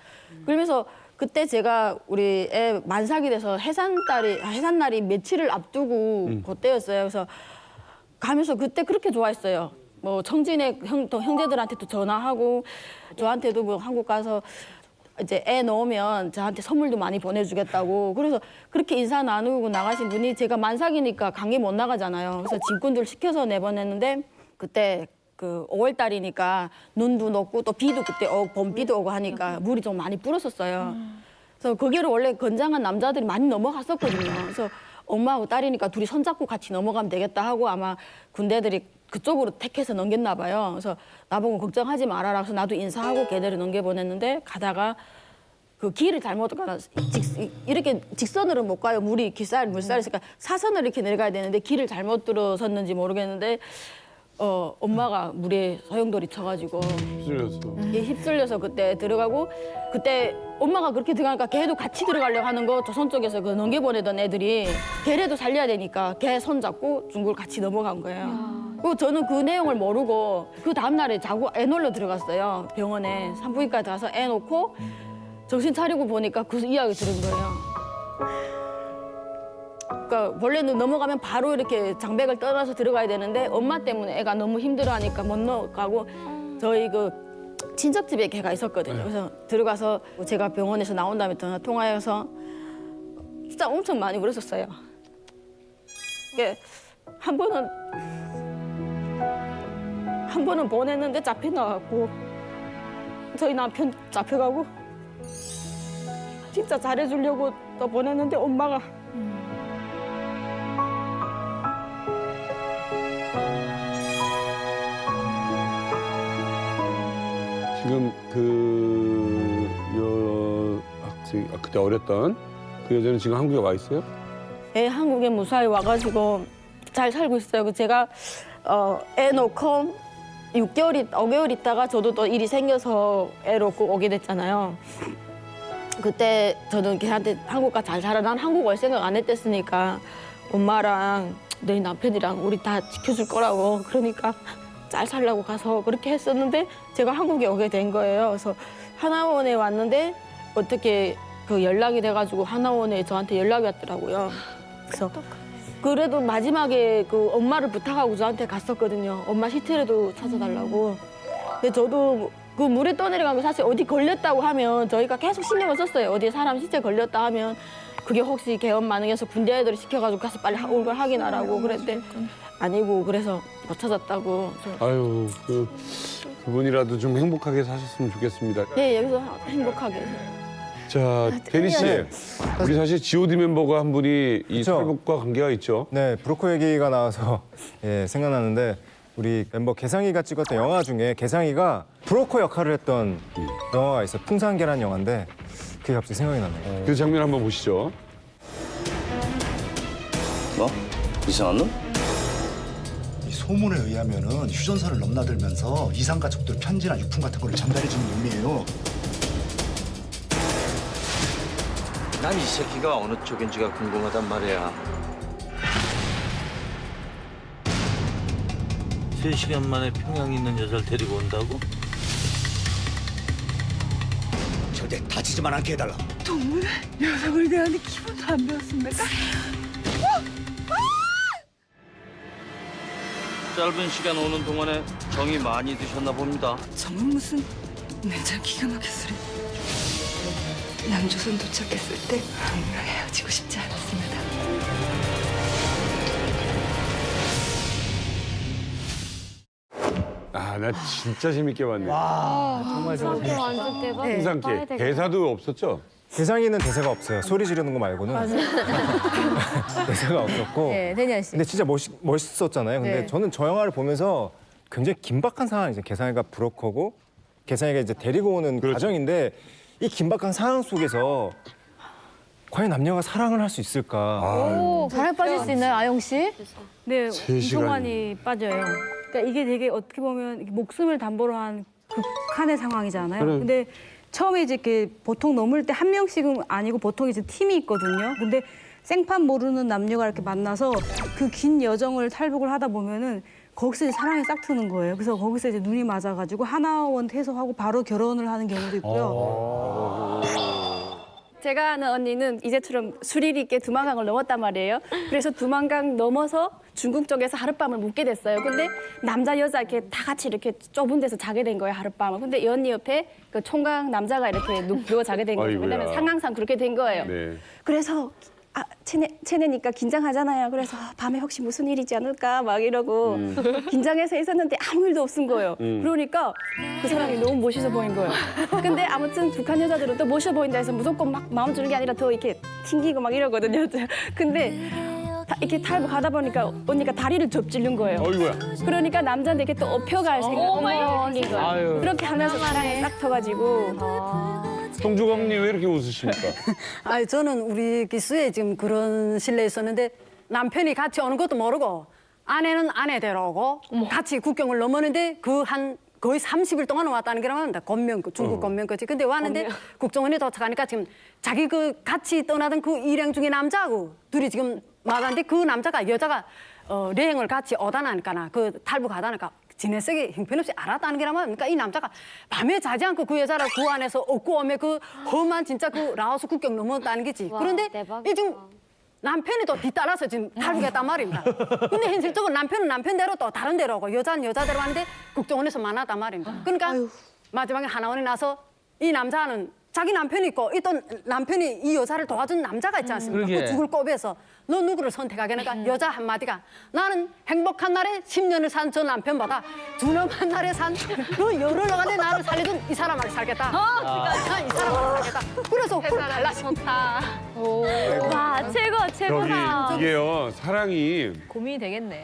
그러면서 그때 제가 우리 애 만삭이 돼서 해산날이 며칠을 앞두고 그때였어요. 그래서 가면서 그때 그렇게 좋아했어요. 뭐 청진의 형제들한테도 전화하고 저한테도 뭐 한국 가서 이제 애 넣으면 저한테 선물도 많이 보내주겠다고. 그래서 그렇게 인사 나누고 나가신 분이 제가 만삭이니까 감기 못 나가잖아요. 그래서 짐꾼들 시켜서 내보냈는데 그때 그 5월 달이니까 눈도 녹고 또 비도 그때 봄비도 오고 하니까 물이 좀 많이 불었었어요. 그래서 거기를 원래 건장한 남자들이 많이 넘어갔었거든요. 그래서 엄마하고 딸이니까 둘이 손잡고 같이 넘어가면 되겠다 하고 아마 군대들이 그쪽으로 택해서 넘겼나 봐요. 그래서 나보고 걱정하지 말아라. 그래서 나도 인사하고 걔들을 넘겨보냈는데 가다가 그 길을 잘못 가서 이렇게 직선으로 못 가요. 물살이 있으니까 사선을 이렇게 내려가야 되는데 길을 잘못 들어섰는지 모르겠는데 엄마가 물에 소용돌이 쳐가지고 휩쓸려서 그때 들어가고 그때 엄마가 그렇게 들어가니까 걔도 같이 들어가려고 하는 거 조선 쪽에서 그 넘겨보내던 애들이 걔라도 살려야 되니까 걔 손잡고 중국을 같이 넘어간 거예요. 그리고 저는 그 내용을 모르고 그 다음날에 자고 애 놀러 들어갔어요. 병원에 산부인과 가서 애 놓고 정신 차리고 보니까 그 이야기 들은 거예요. 그러니까 원래는 넘어가면 바로 이렇게 장백을 떠나서 들어가야 되는데 엄마 때문에 애가 너무 힘들어하니까 못 넘어가고 저희 그 친척집에 걔가 있었거든요. 그래서 들어가서 제가 병원에서 나온 다음에 전화 통화해서 진짜 엄청 많이 울었었어요. 이게 한 번은 보냈는데 잡혀나왔고 저희 남편 잡혀가고 진짜 잘해주려고 또 보냈는데 엄마가
지금 그 여학생 그때 어렸던 그 여자는 지금 한국에 와 있어요?
애 한국에 무사히 와가지고 잘 살고 있어요. 제가 애 놓고 5개월 있다가 저도 또 일이 생겨서 애 놓고 오게 됐잖아요. 그때 저는 걔한테 한국 가 잘 살아. 난 한국 올 생각 안 했댔으니까 엄마랑 너희 남편이랑 우리 다 지켜줄 거라고. 그러니까 잘 살라고 가서 그렇게 했었는데 제가 한국에 오게 된 거예요. 그래서 하나원에 왔는데 어떻게 그 연락이 돼가지고 하나원에 저한테 연락이 왔더라고요. 그래서 그래도 마지막에 그 엄마를 부탁하고 저한테 갔었거든요. 엄마 시체라도 찾아달라고. 근데 저도 그 물에 떠내려간 거 사실 어디 걸렸다고 하면 저희가 계속 신경을 썼어요. 어디에 사람 시체 걸렸다 하면 그게 혹시 개업 만능해서 군대 애들을 시켜가지고 가서 빨리 올 걸 확인하라고 그랬는데 아니고 그래서 못 찾았다고.
아유 그분이라도 좀 행복하게 사셨으면 좋겠습니다.
네, 여기서 행복하게.
자, 대리 씨, 우리 사실 G.O.D 멤버가 한 분이 이 탈북과 관계가 있죠.
네, 브로커 얘기가 나와서 생각나는데 우리 멤버 개상이가 찍었던 영화 중에 개상이가 브로커 역할을 했던 영화가 있어요. 풍산계란 영화인데 그게 갑자기 생각이 나네요.
그 장면 한번 보시죠.
뭐? 이상한 놈?
이 소문에 의하면은 휴전선을 넘나들면서 이상 가족들 편지나 유품 같은 거를 전달해주는 놈이에요.
난 이 새끼가 어느 쪽인지가 궁금하단 말이야.
3시간 만에 평양에 있는 여자를 데리고 온다고?
절대 다치지만 않게 해달라.
동물 여성을 대하는 기분도 안 배웠습니까?
짧은 시간 오는 동안에 정이 많이 드셨나 봅니다.
정은 무슨 내장 기가 막혔으리. 남조선 도착했을 때 동물랑 헤어지고 싶지 않았습니다.
아, 나 진짜 재밌게 봤네.
정말
완전 대박.
풍산계 대사도 없었죠?
개상이는 대사가 없어요. 소리 지르는 거 말고는 대사가 없었고.
네, 대니아 씨.
근데 진짜 멋있었잖아요. 근데
네.
저는 저 영화를 보면서 굉장히 긴박한 상황이죠. 개상이가 브로커고 개상이가 이제 데리고 오는 과정인데 이 긴박한 상황 속에서 과연 남녀가 사랑을 할 수 있을까?
오, 사랑에 빠질 수 있나요, 아영 씨?
네,
세
엄청
시간이.
많이 빠져요. 그러니까 이게 되게 어떻게 보면 목숨을 담보로 한 극한의 상황이잖아요.
그래.
근데
처음에 이제 이렇게 보통 넘을 때 한 명씩은 아니고 보통 이제 팀이 있거든요. 근데 생판 모르는 남녀가 이렇게 만나서 그 긴 여정을 탈북을 하다 보면은 거기서 이제 사랑이 싹 트는 거예요. 그래서 거기서 이제 눈이 맞아가지고 하나원 퇴소하고 바로 결혼을 하는 경우도 있고요.
제가 아는 언니는 이제처럼 수릴 있게 두만강을 넘었단 말이에요. 그래서 두만강 넘어서 중국 쪽에서 하룻밤을 묵게 됐어요. 근데 남자 여자 이렇게 다 같이 이렇게 좁은 데서 자게 된 거예요, 하룻밤을. 근데 이 언니 옆에 그 총각 남자가 이렇게 누워 자게 된 거죠.
아이고야.
왜냐면 상황상 그렇게 된 거예요.
네.
그래서 체내니까 긴장하잖아요. 그래서 밤에 혹시 무슨 일이지 않을까 막 이러고 긴장해서 있었는데 아무 일도 없은 거예요. 그러니까 그 사람이 너무 멋있어 보인 거예요. 근데 아무튼 북한 여자들은 또 멋있어 보인다 해서 무조건 막 마음 주는 게 아니라 더 이렇게 튕기고 막 이러거든요. 근데 이렇게 탈북하다 보니까 언니가 다리를 접질른 거예요.
어이구야.
그러니까 남자한테 이렇게 또 업혀갈 생각이 생긴 거예요.
아유.
그렇게 하면서 사랑에 싹 터가지고.
송주광님 왜 이렇게 웃으십니까?
아니 저는 우리 기수에 지금 그런 신뢰 있었는데 남편이 같이 오는 것도 모르고 아내는 아내대로 오고 같이 국경을 넘었는데 그 한 거의 30일 동안 왔다는 게 말합니다. 건명 중국 건명까지. 근데 왔는데 국정원에 도착하니까 지금 자기 그 같이 떠나던 그 일행 중에 남자하고 둘이 지금 만났는데 그 남자가 여자가 여행을 같이 오다나니까 그 탈북하다니까 지네색이 형편없이 알았다는 게 말입니까? 이 남자가 밤에 자지 않고 그 여자를 구 안에서 얻고 오면 그 험한 진짜 그 라오스 국경 넘었다는 게지. 그런데 이 지금 남편이 또 뒤따라서 지금 탈북했단 말입니다. 근데 현실적으로 남편은 남편대로 또 다른 데로 오고 여자는 여자대로 하는데 국정원에서 만났단 말입니다. 그러니까 마지막에 하나원이 나서 이 남자는 자기 남편이 있고 이 또 남편이 이 여자를 도와준 남자가 있지 않습니까?
그러게.
그 죽을 꼽에서 너 누구를 선택하겠는가? 여자 한마디가 나는 행복한 날에 10년을 산 저 남편보다 두놈한 날에 산 그 열흘 동안에 나를 살려준 이 사람하고 살겠다. 난 이 사람하고 살겠다. 그래서 홀 갈라졌다.
와 최고다.
저기 이게요 사랑이
고민이 되겠네.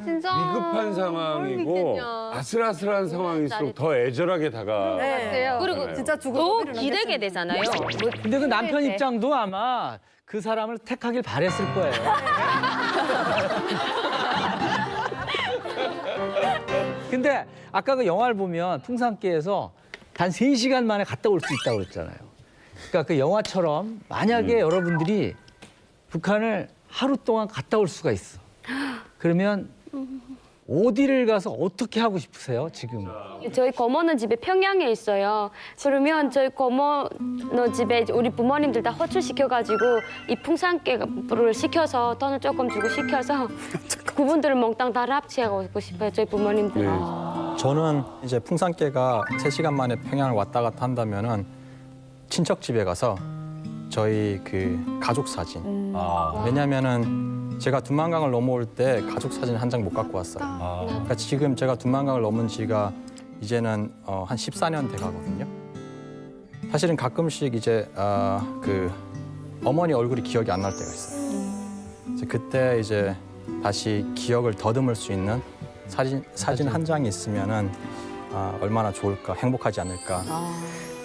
진짜.
위급한 상황이고 아슬아슬한 상황일수록 더 애절하게 다가.
네.
그리고
진짜 죽을
또
고비를
기대게 되잖아요.
근데 그 남편
네.
입장도 아마 그 사람을 택하길 바랬을 거예요. 근데 아까 그 영화를 보면 풍산계에서 단 3시간 만에 갔다 올 수 있다고 그랬잖아요. 그러니까 그 영화처럼 만약에 여러분들이 북한을 하루 동안 갔다 올 수가 있어. 그러면 어디를 가서 어떻게 하고 싶으세요, 지금?
저희 고모는 집에 평양에 있어요. 그러면 저희 고모는 집에 우리 부모님들 다 호출시켜가지고 이 풍산깨를 시켜서 돈을 조금 주고 시켜서 그분들을 몽땅 다 합치하고 싶어요, 저희 부모님들.
저는 이제 풍산깨가 3시간 만에 평양을 왔다 갔다 한다면은 친척 집에 가서 저희 그 가족 사진. 왜냐면은 제가 두만강을 넘어올 때 가족 사진 한 장 못 갖고 왔어요. 그러니까 지금 제가 두만강을 넘은 지가 이제는 한 14년 돼 가거든요. 사실은 가끔씩 이제 그 어머니 얼굴이 기억이 안 날 때가 있어요. 그래서 그때 이제 다시 기억을 더듬을 수 있는 사진 한 장이 있으면은 얼마나 좋을까, 행복하지 않을까.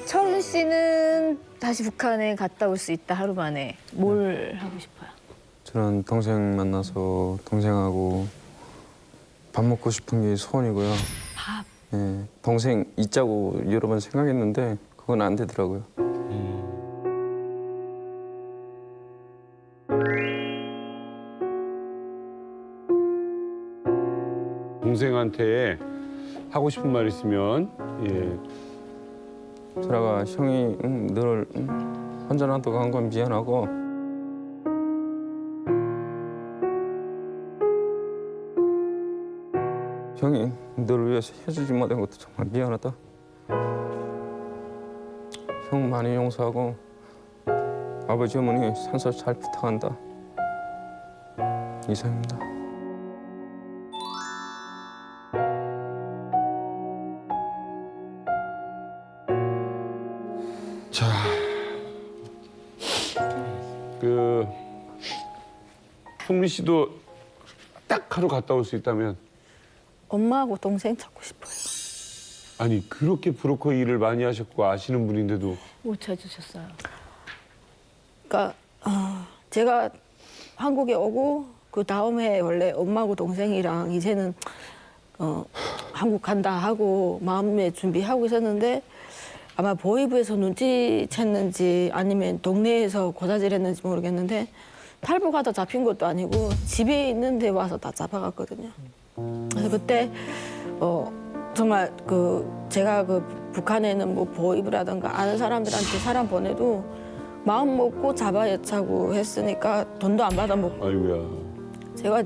철훈 씨는 다시 북한에 갔다 올 수 있다 하루 만에 뭘 하고 싶어요?
저는 동생 만나서 동생하고 밥 먹고 싶은 게 소원이고요.
밥?
예, 동생 있자고 여러 번 생각했는데 그건 안 되더라고요.
동생한테 하고 싶은 말 있으면 예.
소라가 형이 너를 혼자 놔두고 간 건 미안하고 형이 너를 위해서 해주지 못한 것도 정말 미안하다. 형 많이 용서하고 아버지 어머니 산소 잘 부탁한다. 이상입니다.
자, 그 송미 씨도 딱 하루 갔다 올 수 있다면
엄마하고 동생 찾고 싶어요.
아니 그렇게 브로커 일을 많이 하셨고 아시는 분인데도
못 찾으셨어요.
그러니까 제가 한국에 오고 그 다음에 원래 엄마하고 동생이랑 이제는 한국 간다 하고 마음의 준비하고 있었는데
아마 보이부에서 눈치챘는지 아니면 동네에서 고자질했는지 모르겠는데 탈북하다 잡힌 것도 아니고 집에 있는데 와서 다 잡아갔거든요. 그래서 그때 정말 제가 북한에 있는 뭐 보이부라든가 아는 사람들한테 사람 보내도 마음 먹고 잡아야차고 했으니까 돈도 안 받아먹고.
아이고야.
제가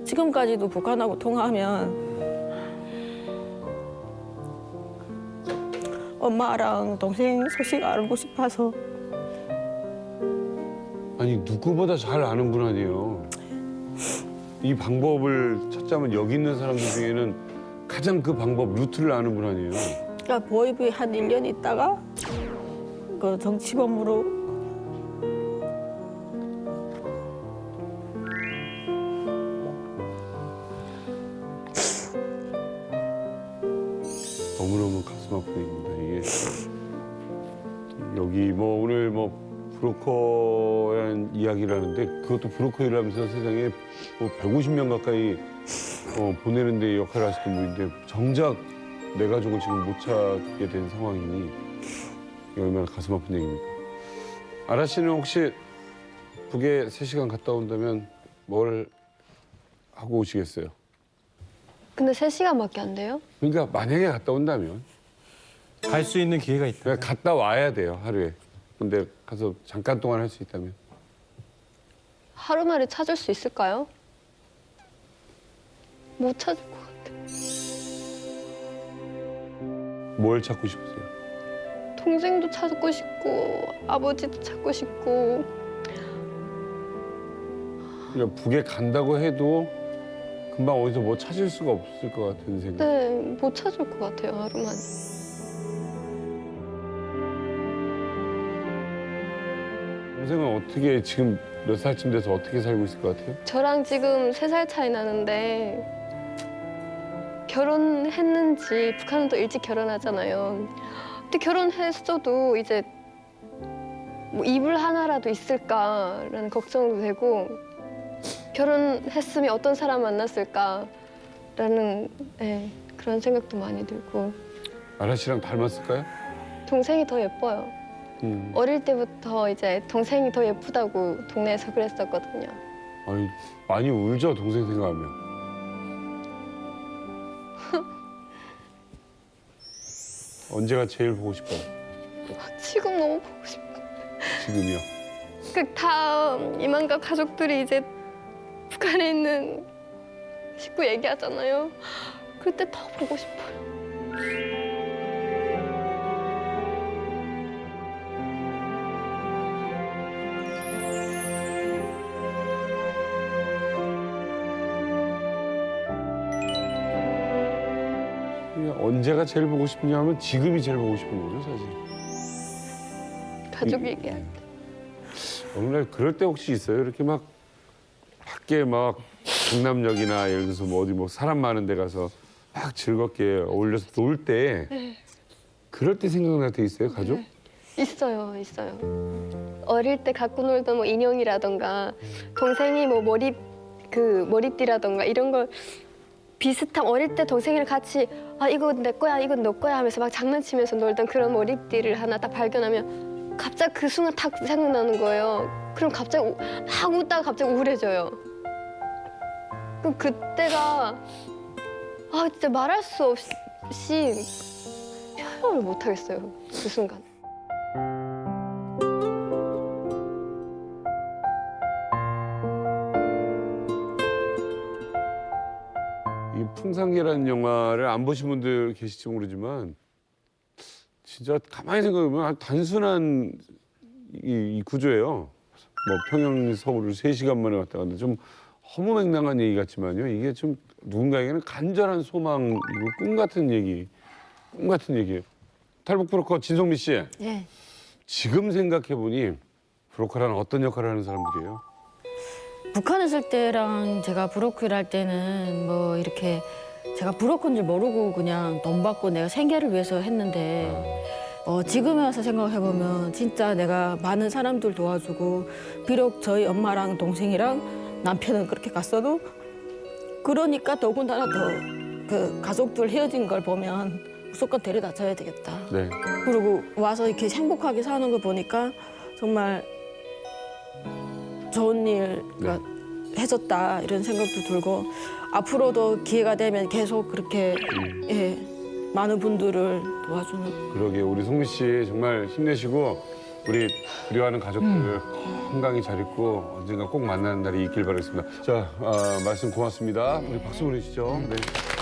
지금까지도 북한하고 통화하면 엄마랑 동생 소식 알고 싶어서.
아니 누구보다 잘 아는 분 아니에요. 이 방법을 찾자면 여기 있는 사람들 중에는 가장 그 방법 루트를 아는 분 아니에요.
그러니까 보이부에 한 1년 있다가 정치범으로
너무너무 가슴 아픈 얘기입니다. 이게 여기 뭐 오늘 뭐 브로커에 대한 이야기를 하는데 그것도 브로커 일을 하면서 세상에 뭐 150명 가까이 보내는 데 역할을 하시던 분인데 정작 내 가족을 지금 못 찾게 된 상황이니 이게 얼마나 가슴 아픈 얘기입니까? 아라 씨는 혹시 북에 3시간 갔다 온다면 뭘 하고 오시겠어요?
근데 3시간밖에 안 돼요?
그러니까 만약에 갔다 온다면
갈 수 있는 기회가 있다.
그냥 갔다 와야 돼요, 하루에. 근데 가서 잠깐 동안 할 수 있다면
하루 만에 찾을 수 있을까요? 못 찾을 것 같아요.
뭘 찾고 싶으세요?
동생도 찾고 싶고 아버지도 찾고 싶고.
그러니까 북에 간다고 해도 금방 어디서 뭐 찾을 수가 없을 것 같은 생각.
네, 못 찾을 것 같아요, 하루 만에.
동생은 어떻게 지금 몇 살쯤 돼서 어떻게 살고 있을 것 같아요?
저랑 지금 3살 차이 나는데 결혼했는지 북한은 또 일찍 결혼하잖아요. 근데 결혼했어도 이제 뭐 이불 하나라도 있을까라는 걱정도 되고 결혼했으면 어떤 사람 만났을까라는 그런 생각도 많이 들고.
아라 씨랑 닮았을까요?
동생이 더 예뻐요. 어릴 때부터 이제 동생이 더 예쁘다고 동네에서 그랬었거든요.
아니, 많이 울죠, 동생 생각하면. 언제가 제일 보고 싶어요?
지금 너무 보고 싶어요.
지금이요?
다 이만가 가족들이 이제 북한에 있는 식구 얘기하잖아요. 그때 더 보고 싶어요.
언제가 제일 보고 싶냐 하면 지금이 제일 보고 싶은 거죠, 사실.
가족 얘기할 때.
어느 날 그럴 때 혹시 있어요? 이렇게 막 밖에 막 강남역이나 예를 들어서 뭐 어디 뭐 사람 많은 데 가서 막 즐겁게 어울려서 놀 때
네.
그럴 때 생각날 때 있어요, 가족?
있어요. 어릴 때 갖고 놀던 뭐 인형이라던가 동생이 뭐 머리띠라던가 이런 걸 비슷한 어릴 때 동생이랑 같이 이거 내 거야, 이건 너 거야 하면서 막 장난치면서 놀던 그런 머리띠를 하나 딱 발견하면 갑자기 그 순간 탁 생각나는 거예요. 그럼 갑자기 막 웃다가 갑자기 우울해져요. 그럼 그때가 진짜 말할 수 없이 표현을 못 하겠어요. 그 순간.
이 풍산계라는 영화를 안 보신 분들 계실지 모르지만 진짜 가만히 생각해보면 아주 단순한 이 구조예요. 뭐 평양 서울을 3시간 만에 왔다 갔는데 좀 허무맹랑한 얘기 같지만요. 이게 좀 누군가에게는 간절한 소망이고 꿈 같은 얘기예요. 탈북 브로커 진성미 씨.
예.
지금 생각해보니 브로커라는 어떤 역할을 하는 사람들이에요?
북한에 있을 때랑 제가 브로커를 할 때는 뭐 이렇게 제가 브로커인 줄 모르고 그냥 돈 받고 내가 생계를 위해서 했는데 지금에 와서 생각해보면 진짜 내가 많은 사람들 도와주고 비록 저희 엄마랑 동생이랑 남편은 그렇게 갔어도 그러니까 더군다나 더 그 가족들 헤어진 걸 보면
무조건 데려다 줘야 되겠다.
네.
그리고 와서 이렇게 행복하게 사는 거 보니까 정말 좋은 일가 해줬다 이런 생각도 들고 앞으로도 기회가 되면 계속 그렇게 예, 많은 분들을 도와주는.
그러게 우리 송미 씨 정말 힘내시고 우리 그리워하는 가족들 건강히 잘 있고 언젠가 꼭 만나는 날이 있길 바라겠습니다. 자, 말씀 고맙습니다. 우리 박수 보내주시죠. 네.